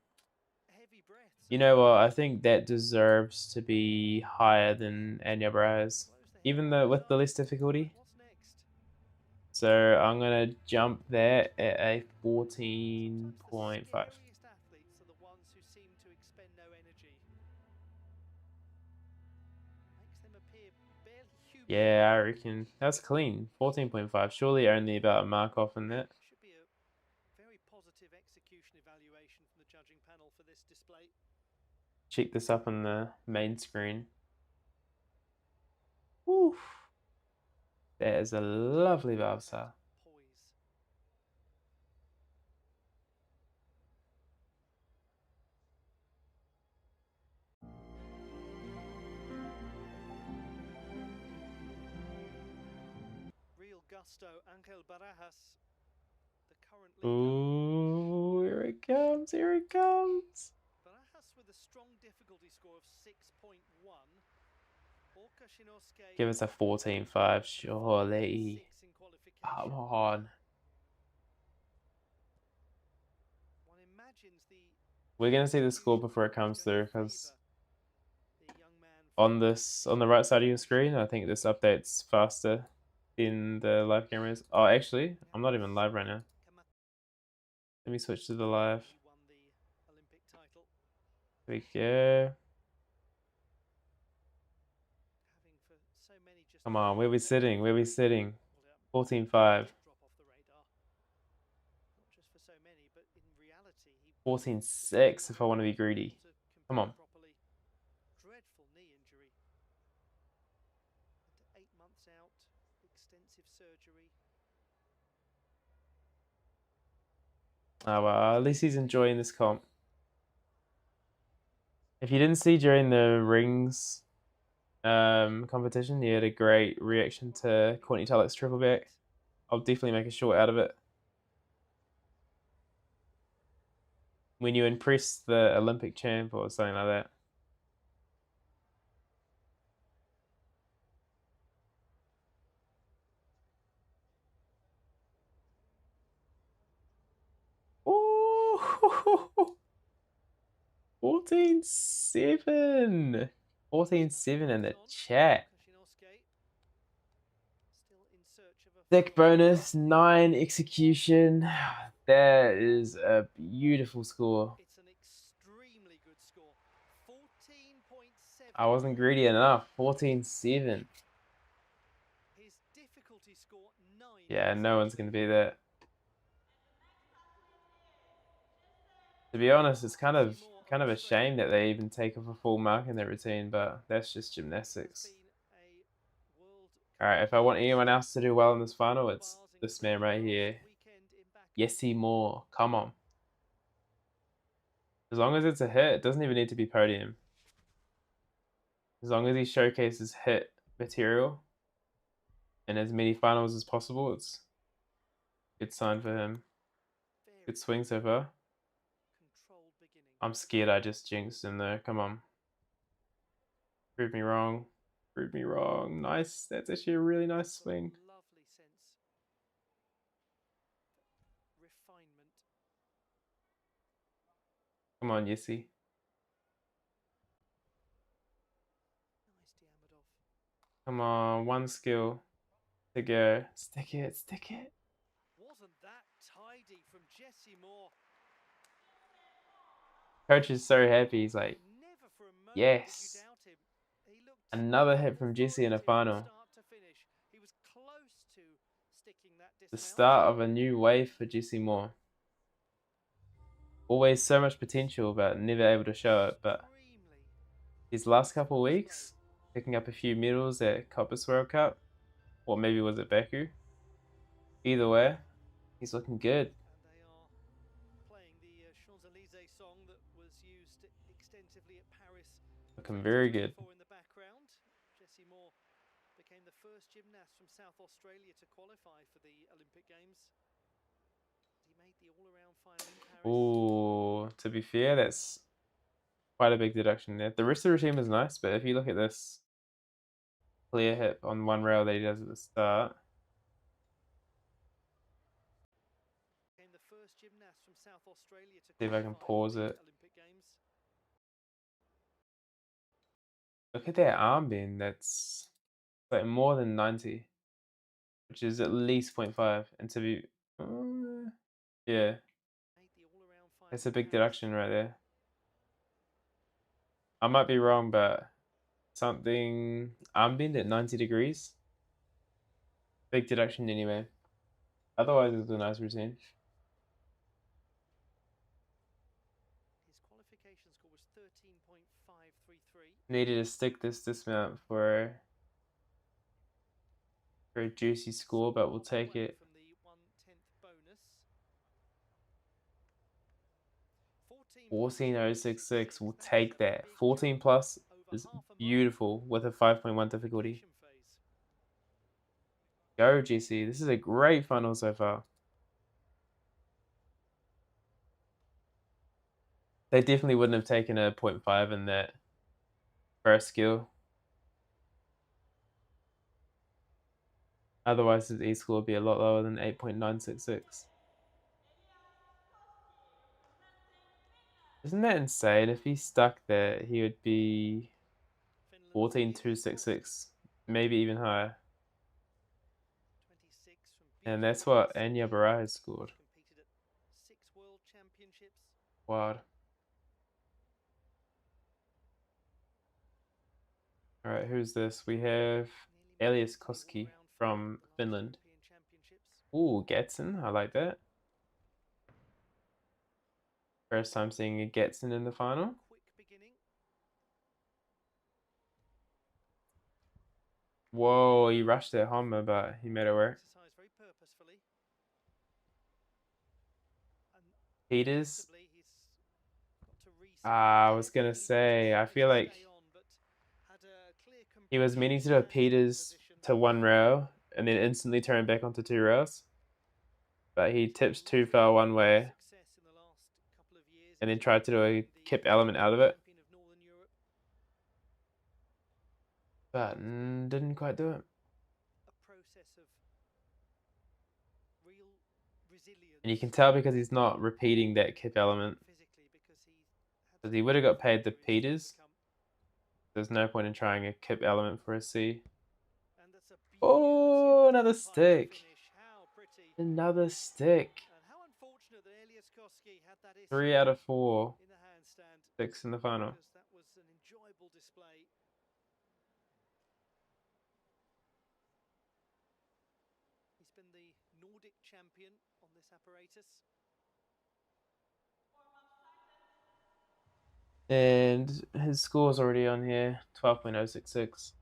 heavy breaths.
You know what? I think that deserves to be higher than Anya Braz, even though with the less difficulty.
What's next?
So I'm gonna jump that at a 14.5.
Scariest athletes are the ones who seem to expend no energy. Makes them appear barely human.
Yeah, I reckon that's clean. 14.5. Surely only about a mark off in that.
Should be a very positive execution evaluation from the judging panel for this display.
Check this up on the main screen. Woo. That is a lovely Valsa.
Poise. gusto. Angel Barajas, the current leader.
Ooh, here it comes, here it comes.
Barajas with a strong difficulty score of 6.1. Orka Shinosuke
Give us a 14-5, surely.
6 in
Come
qualification.
on.
One imagines the
We're going to see the score before it comes through, because
the young man
on the right side of your screen, I think this update's faster than the live cameras. Oh, actually, I'm not even live right now. Let me switch to the live.
He won the Olympic title.
There we go.
Having for so many just
Come on, where we sitting? Where we sitting? 14-5.
drop off the radar. Not just for so many, but in reality, he
14-6 if I want to be greedy. Come on.
properly. Dreadful knee injury. After 8 months out, extensive surgery.
Oh well, at least he's enjoying this comp. If you didn't see during the rings competition, he had a great reaction to Courtney Tulloch's triple back. I'll definitely make a short out of it. When you impress the Olympic champ or something like that. Ooh, 14-7. 14-7 in the chat. Thick bonus, 9 execution. That is a beautiful score.
It's an extremely good score. 14.7.
I wasn't greedy enough. 14-7.
His difficulty score 9.
Yeah, no one's gonna beat that. To be honest, it's kind of a shame that they even take off a full mark in their routine, but that's just gymnastics. Alright, if I want anyone else to do well in this final, it's this man right here. Yesy Moore. Come on. As long as it's a hit, it doesn't even need to be podium. As long as he showcases hit material in as many finals as possible, it's a good sign for him. Good swing so far. I'm scared I just jinxed him though. Come on. Prove me wrong. Prove me wrong. Nice. That's actually a really nice swing.
Lovely sense. Refinement.
Come on, Yesy.
Nice Diamondov.
Come on, one skill to go. Stick it, stick it.
Wasn't that tidy from Jesse Moore?
Coach is so happy. He's like,
Never for a moment
yes.
did you doubt him. He looked
Another hit from Jesse in a final.
start to finish. He was close to sticking that
The
dismount.
start of a new wave for Jesse Moore. Always so much potential, but never able to show it. But his last couple of weeks, picking up a few medals at Coppers World Cup, or maybe was it Baku? Either way, he's looking good.
And they are playing the Champs-Élysées song that was used extensively at Paris.
Looking very good.
In the background, Jesse Moore became the first gymnast from South Australia to qualify for the Olympic Games. He made the all-around final in Paris.
Ooh, to be fair, that's quite a big deduction there. The rest of the regime is nice, but if you look at this clear hip on one rail that he does at the start.
Became the first gymnast from South Australia to
See if I can pause it.
Olympic Games.
Look at that arm bend. That's like more than 90, which is at least 0.5. And to be, yeah, that's a big deduction right there. I might be wrong, but something arm bend at 90 degrees. Big deduction anyway. Otherwise, it's a nice routine.
His qualification score was 13.533.
Needed to stick this dismount for a juicy score, but we'll take it.
From the 1/10 bonus.
14.066, we'll take that. 14 plus is beautiful with a 5.1 difficulty. Go, GC. This is a great funnel so far. They definitely wouldn't have taken a 0.5 in that first skill. Otherwise, his E-score would be a lot lower than 8.966. Isn't that insane? If he stuck there, he would be 14.266, maybe even higher.
26 from
And that's what Anya Barai has scored.
competed at 6 World Championships.
Wild. All right, who's this? We have Elias Koski from Finland. Ooh, Getson. I like that. First time seeing a Getson in the final.
Quick beginning.
Whoa, he rushed at Homma, but he made it work.
Exercise very purposefully. And
Peters.
inevitably he's got to reset
I was
there.
gonna
He
say, I
wanted
feel
to
like
stay on, but had a clear
he was meaning to do a Peters to one rail and then instantly turn back onto two rails. But he tips too far one way and then tried to do a kip element out of it. But didn't quite do it.
A process of real resilience.
And you can tell because he's not repeating that kip element. Because he would have got paid the Peters. There's no point in trying a kip element for a C. Oh, another stick. Another stick. 3 out of 4. 6 in the final.
That was an enjoyable display. He's been the Nordic champion on this apparatus.
And his score's already on here, 12.066.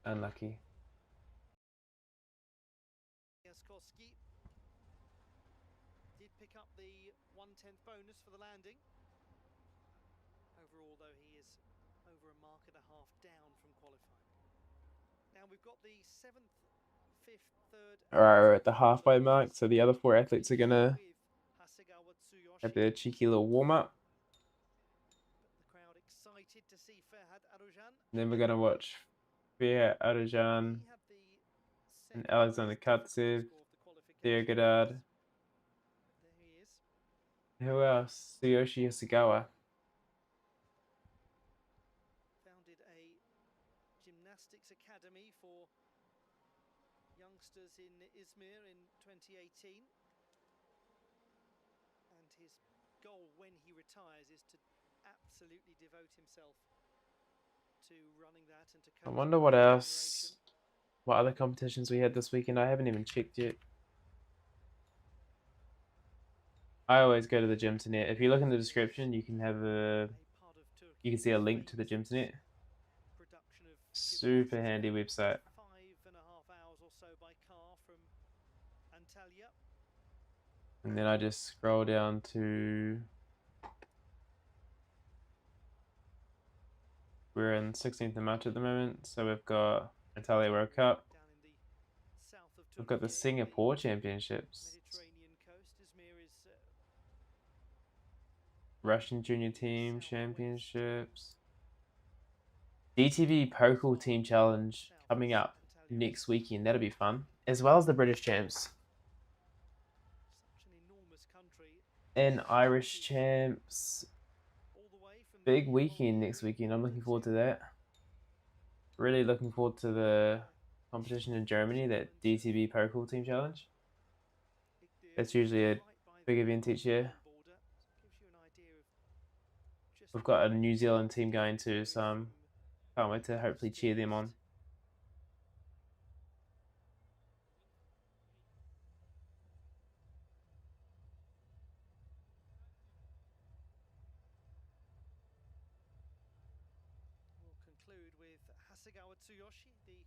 Unlucky.
Koski did pick up the 1/10 bonus for the landing. Overall, though, he is over a mark and a half down from qualifying. Now we've got the 7th, 5th, 3rd.
Alright, we're at the halfway mark, so the other 4 athletes are gonna have their cheeky little warm up.
The crowd excited to see Ferhat Arujan.
And then we're gonna watch Ferhat Arujan and Alexander Katsev, Theo Godard.
There he is.
Who else? Tsuyoshi Hasegawa.
Founded a gymnastics academy for youngsters in Izmir in 2018. And his goal when he retires is to absolutely devote himself to running that and to coaching.
I wonder what else, what other competitions we had this weekend. I haven't even checked yet. I always go to the Gymternet. If you look in the description, you can see a link to the Gymternet. Super handy website.
5.5 hours or so by car from Antalya.
And then I just scroll down to, we're in 16th of March at the moment, so we've got Antalya World Cup. We've got the Singapore Championships. Russian Junior Team Championships. DTV Pokal Team Challenge coming up next weekend. That'll be fun. As well as the British Champs. And Irish Champs. Big weekend next weekend. I'm looking forward to that. Really looking forward to the competition in Germany, that DTV Pokal Team Challenge. That's usually a big event each year. We've got a New Zealand team going too, so can't wait to hopefully cheer them on.
We'll conclude with Hasegawa Tsuyoshi, the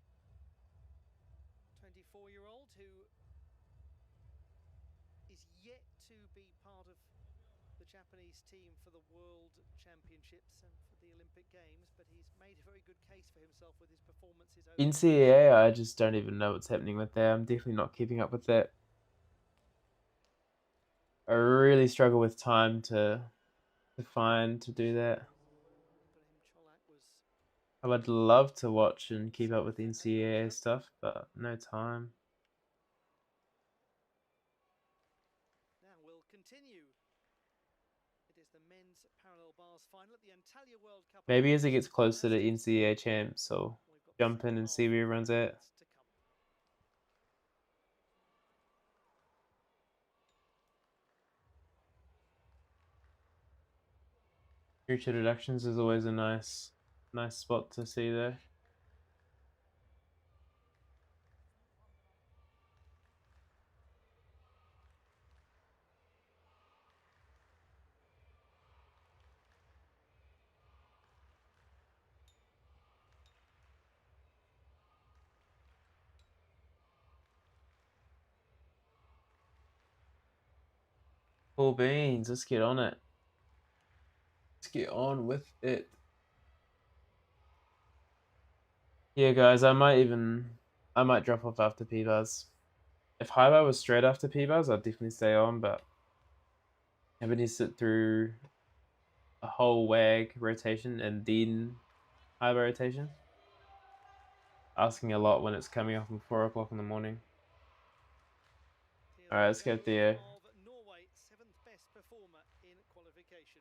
24-year-old who is yet to be part of the the Japanese team for the World Championships and for the Olympic Games, but he's made a very good case for himself with his performances over
NCAA, I just don't even know what's happening with that. I'm definitely not keeping up with that. I really struggle with time to find to do that.
Ibrahim Cholak was
I would love to watch and keep up with NCAA stuff, but no time.
now will continue. It is the men's parallel bars final at the Antalya World Cup.
Maybe as it gets closer to NCAA champs, I'll
We've got
jump
the
in and
second
see
half
where everyone's at.
to come.
Future Deductions is always a nice spot to see there. Cool beans, let's get on it. Let's get on with it. Yeah, guys, I might drop off after P-Bars. If high bar was straight after P-Bars, I'd definitely stay on, but having to sit through a whole WAG rotation and then high bar rotation, asking a lot when it's coming off at 4 o'clock in the morning. All right, let's go, Theo.
Of Norway, 7th best performer in qualification.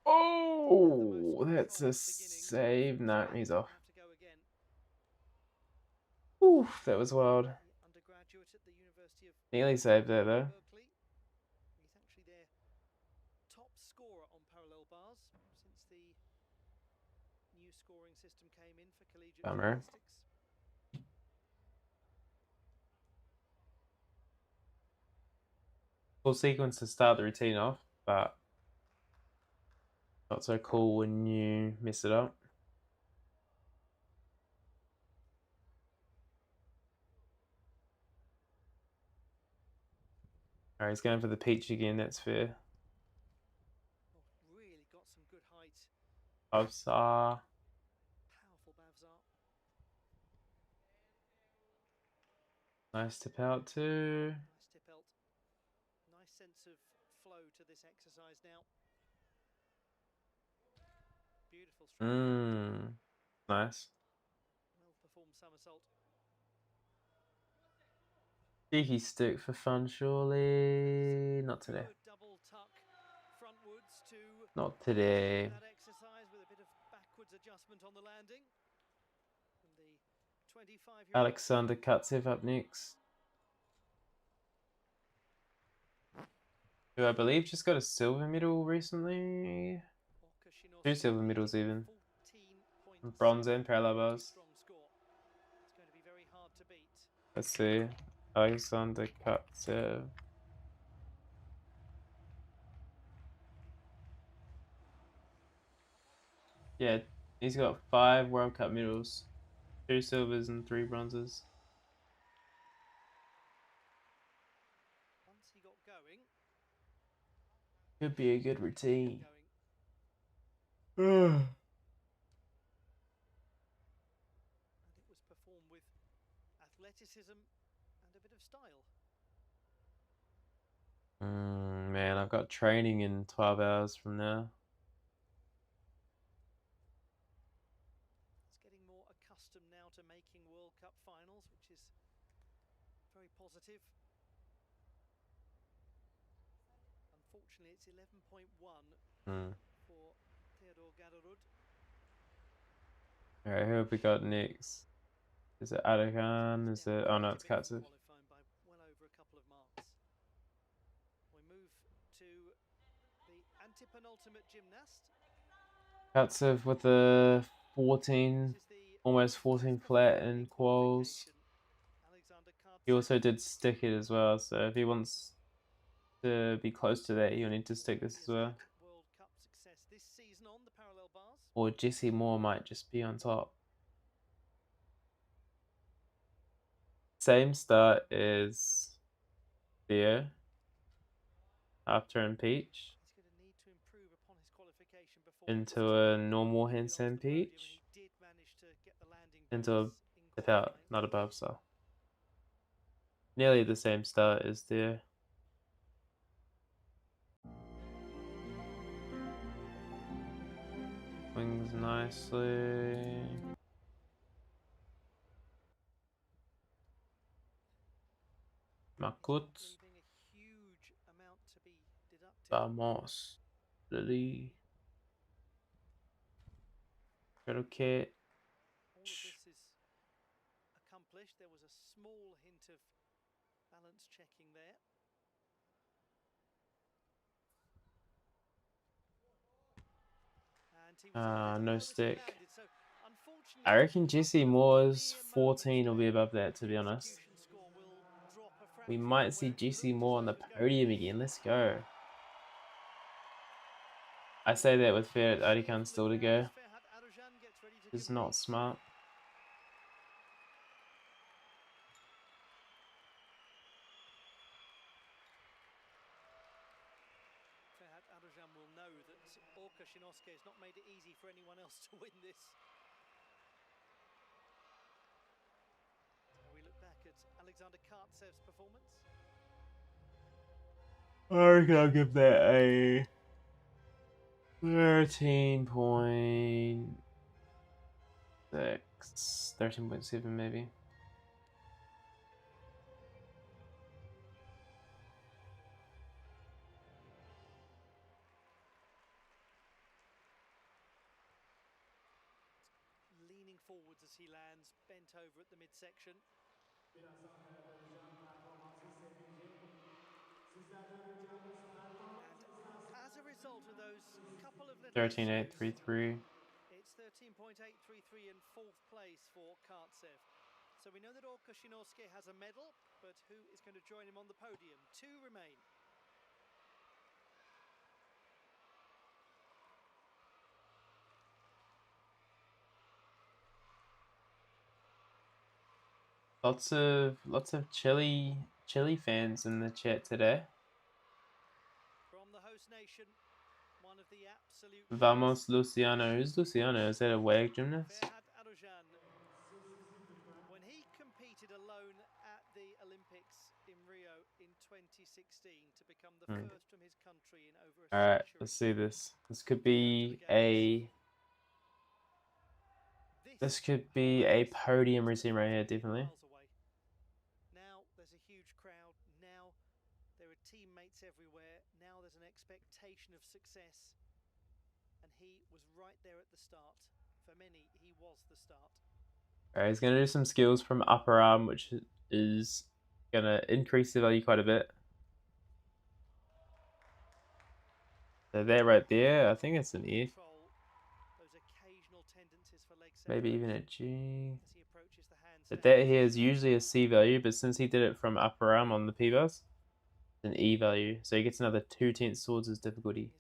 Oh, that's a save. No, he's off.
Have to go again.
Oof, that was wild.
Undergraduate at the University of
Nearly saved that though.
Berkeley. He's actually their top scorer on parallel bars since the new scoring system came in for collegiate
Bummer.
gymnastics.
Cool sequence to start the routine off, but not so cool when you mess it up. Alright, he's going for the peach again, that's fair.
Oh, really got some good height.
Bavsar.
Powerful Bavsar.
Nice tip out too.
Nice tip out. Nice sense of flow to this exercise now. Beautiful stroke.
Nice.
Well performed somersault.
Cheeky stick for fun, surely. Not today.
Good double tuck frontwards to
Not today.
that exercise with a bit of backwards adjustment on the landing. And the 25-year-old
Alexander Katsev up next. Who I believe just got a silver medal recently. 2 silver medals even. Bronze and parallel bars.
It's going to be very hard to beat.
Let's see. Alexander Katsev. Yeah, he's got 5 World Cup medals. 2 silvers and 3 bronzes.
Once he got going,
Could be a good routine.
and it was performed with athleticism and a bit of style.
Man, I've got training in 12 hours from now.
It's getting more accustomed now to making World Cup finals, which is very positive. Unfortunately, it's 11.1 for Theodor Gadarud.
Alright, who have we got next? Is it Adakan? Is it... Oh no, it's Katsev.
Qualifying by well over a couple of marks. We move to the antepenultimate gymnast.
Katsev with a 14, almost 14 flat in quals. He also did stick it as well, so if he wants to be close to that, he'll need to stick this as well.
World Cup success this season on the parallel bars.
Or Jesse Moore might just be on top. Same start as there. Half turn peach.
He's going to need to improve upon his qualification performance
Into
to
a
make
normal
it onto
handstand
the podium,
peach.
and he did manage to get the landing
Into a
bonus in
step out,
qualifying.
not above, so. Nearly the same start as there. Wings nicely. Makut.
Leaving a huge amount to be deducted.
Vamos. Lily. Okay.
All of this is accomplished. There was a small hint of balance checking there. And he was a little
No
nervous he
stick.
landed, so unfortunately,
I reckon
a
Jesse
couple of
Moore's
clear
14 will be
moments
above that, to
there.
be
The
honest.
execution score will drop a
We
fraction
might
from
see
where it
Jesse
looked as
Moore on
though
the
it would go.
podium again. Let's go. I say that with Ferhat Arikan still to go. It's not smart.
Ferhat Arujan will know that Orka Shinosuke has not made it easy for anyone else to win this. So we look back at Alexander Kartsev's performance.
I reckon I'll give that a 13.6, 13.7 maybe.
Leaning forwards as he lands, bent over at the midsection. And as a result of those couple of little
13.833.
it's 13.833 in fourth place for Kartsev. So we know that Orka Shinosuke has a medal, but who is going to join him on the podium? Two remain.
Lots of Chile fans in the chat today.
From the host nation, one of the absolute
Vamos Luciano. Who's Luciano? Is that a WAG gymnast?
Ferhat Arujan. When he competed alone at the Olympics in Rio in 2016 to become the first from his country in over a century.
Alright, let's see this. This could be a podium routine right here, definitely.
Now there's a huge crowd. Now there are teammates everywhere. Now there's an expectation of success. And he was right there at the start. For many, he was the start.
Alright, he's gonna do some skills from upper arm, which is gonna increase the value quite a bit. So there, right there, I think it's an F. Maybe even a G. But that here is usually a C value, but since he did it from upper arm on the P-bus, it's an E value. So he gets another 2/10 towards his difficulty.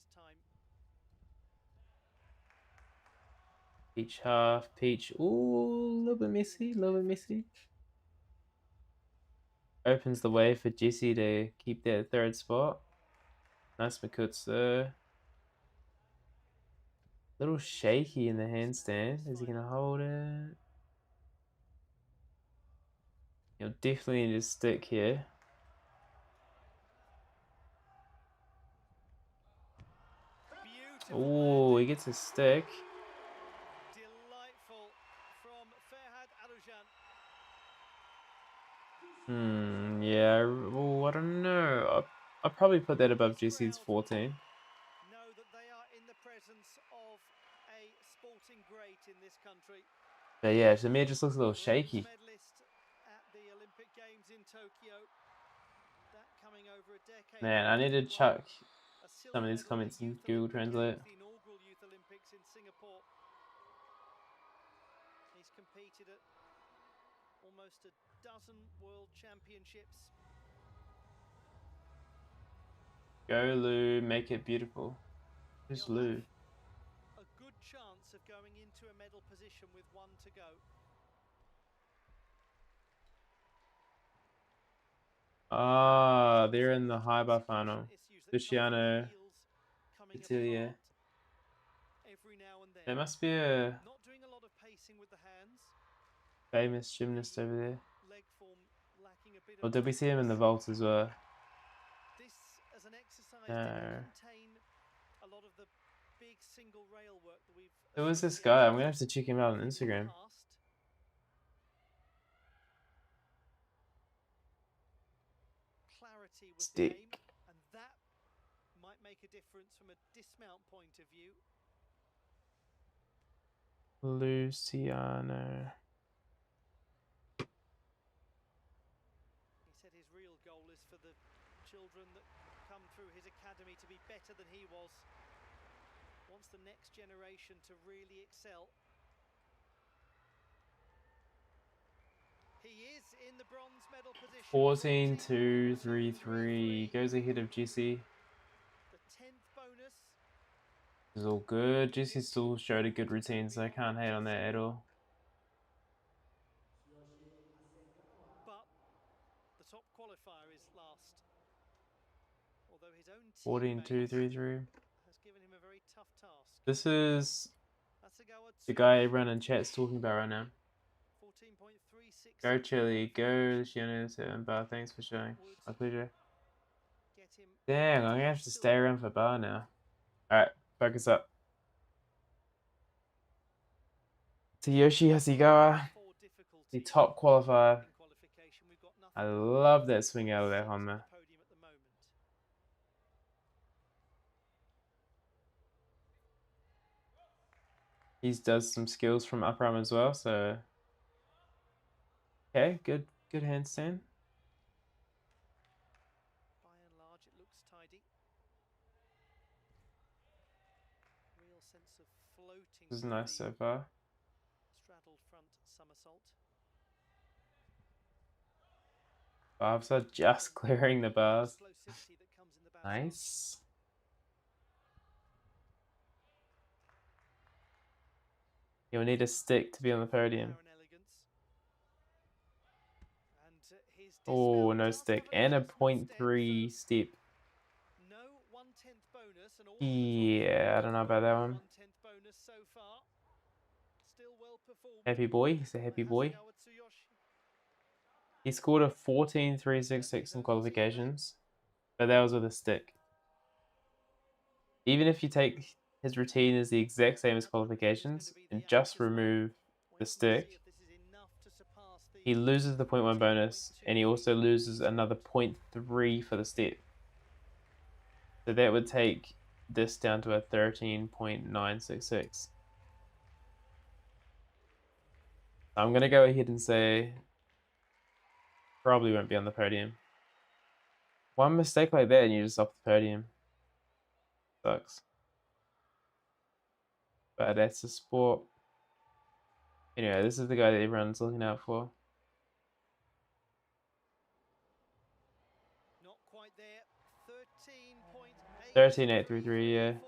Peach half, peach. Ooh, a little bit messy, a little bit messy. Opens the way for Jesse to keep that third spot. Nice Makuts there. Little shaky in the handstand. Is he gonna hold it? He'll definitely need to stick here. Oh, he gets a stick.
Delightful from Ferhat Arujan.
Yeah. Oh, I don't know. I'll probably put that above GC's 14.
Know that they are in the presence of a sporting great in this country.
But yeah, to me it just looks a little shaky.
Medalist at the Olympic Games in Tokyo. That coming over a decade.
Man, I need to chuck some of these comments in Google Translate.
The inaugural Youth Olympics in Singapore. He's competed at almost a dozen world championships.
Go Lou, make it beautiful. Who's Lou?
A good chance of going into a medal position with one to go.
Ah, they're in the high bar final. Luciano, Antalya. There must be a
Not doing a lot of pacing with the hands.
famous gymnast over there.
Leg form lacking a bit
Or
of
did we see him in the
directness.
vault as well?
This as an exercise
No.
didn't contain a lot of the big single rail work that we've
Who was this
associated
guy? I'm gonna have to check him out on
in the
Instagram.
past. Clarity was the aim,
Stick.
and that might make a difference from a dismount point of view.
Luciano.
He said his real goal is for the children that come through his academy to be better than he was. Wants the next generation to really excel. He is in the bronze medal position.
14-2-3-3. Goes ahead of Jesse.
The 10th bonus.
This is all good. Jesse still showed a good routine, so I can't hate on that at all.
But the top qualifier is last. Although his own
14-2-3-3.
has given him a very tough task.
This is the guy everyone in chat's talking about right now.
14.36.
Go Chili, go Luciano and Bar. Thanks for showing. My pleasure. Dang, I'm gonna have to stay around for Bar now. Alright, focus up. Tsuyoshi Hasegawa, the top qualifier. I love that swing out of that Honma. He does some skills from upper arm as well, so okay, good handstand.
By and large, it looks tidy. Real sense of floating.
This is nice so far.
Straddled front somersault.
Barbs are just clearing the bars. Nice. You'll need a stick to be on the podium. Oh, no stick. And a 0.3 step.
No 1/10 bonus and all
Yeah, I don't know about that one.
1/10 bonus so far. Still well performed.
Happy boy. He's a happy boy. He scored a 14.366 in qualifications, but that was with a stick. Even if you take his routine as the exact same as qualifications and just remove the stick, he loses the 0.1 bonus and he also loses another 0.3 for the step. So that would take this down to a 13.966. I'm going to go ahead and say probably won't be on the podium. One mistake like that and you're just off the podium. Sucks. But that's the sport. Anyway, this is the guy that everyone's looking out for.
Not quite there.
13.833, yeah.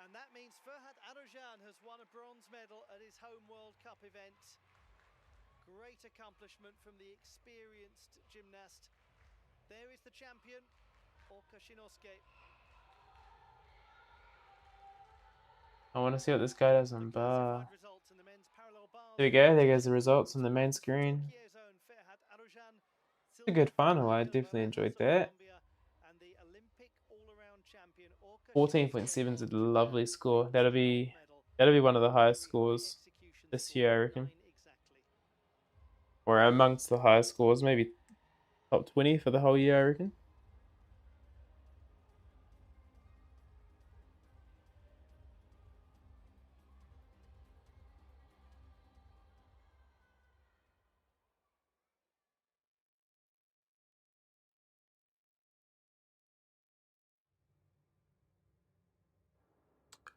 And that means Ferhat Arojan has won a bronze medal at his home World Cup event. Great accomplishment from the experienced gymnast. There is the champion, Orka Shinosuke.
I want to see what this guy does on bar. There we go, there goes the results on the main screen. It's a good final, I definitely enjoyed that. 14.7 is a lovely score. That'll be one of the highest scores this year, I reckon. Or amongst the highest scores, maybe top 20 for the whole year, I reckon.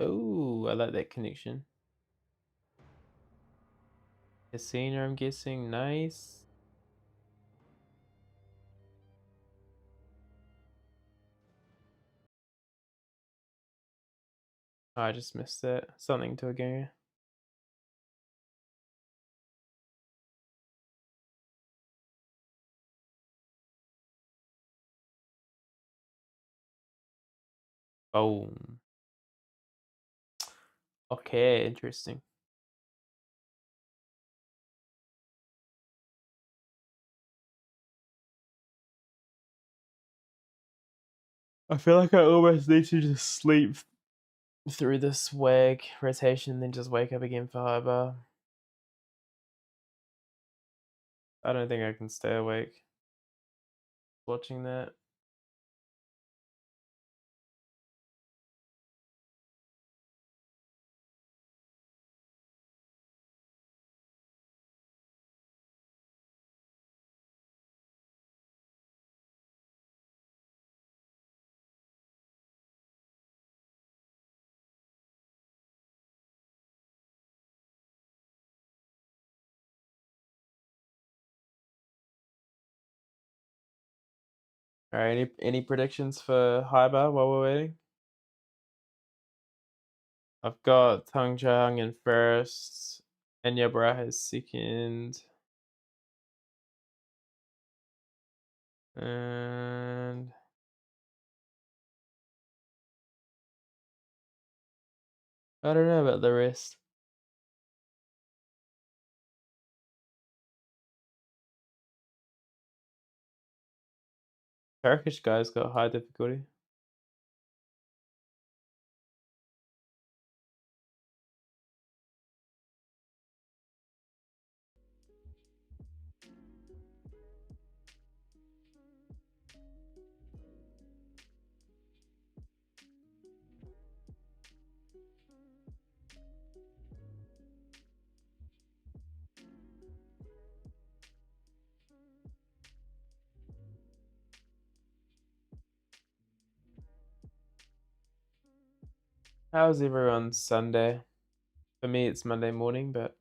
Oh, I like that connection. Casino, I'm guessing. Nice. Oh, I just missed that. Something to a ganger. Oh. Okay, interesting. I feel like I almost need to just sleep through the swag rotation and then just wake up again for high bar. I don't think I can stay awake watching that. All right, any predictions for high bar while we're waiting? I've got Tang Chang in first, Enya Brahe second, and I don't know about the rest. Turkish guys got high difficulty. How's everyone's Sunday? For me, it's Monday morning, but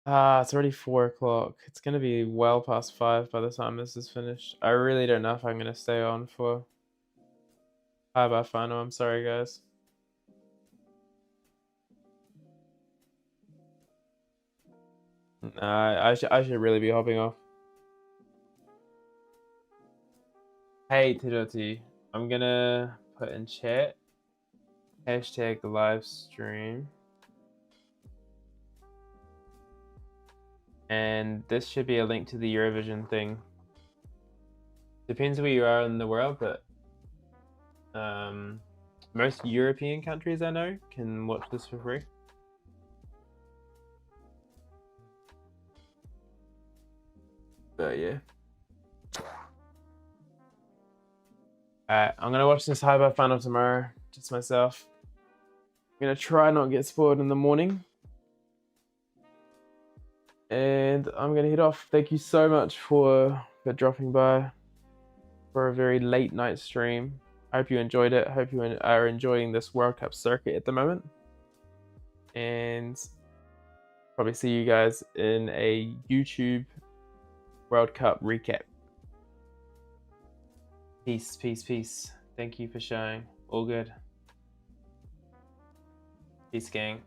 it's already 4 o'clock. It's gonna be well past 5 by the time this is finished. I really don't know if I'm gonna stay on for high bar final. I'm sorry, guys. Nah, I should really be hopping off. Hey, Tidoti, I'm gonna put in chat hashtag live stream. And this should be a link to the Eurovision thing. Depends where you are in the world, but most European countries I know can watch this for free. But yeah. Alright, I'm gonna watch this high bar final tomorrow, just myself. I'm gonna try not get spoiled in the morning. And I'm gonna head off. Thank you so much for dropping by for a very late night stream. I hope you enjoyed it. I hope you are enjoying this World Cup circuit at the moment. And probably see you guys in a YouTube World Cup recap. Peace, peace, peace. Thank you for showing. All good. Peace, gang.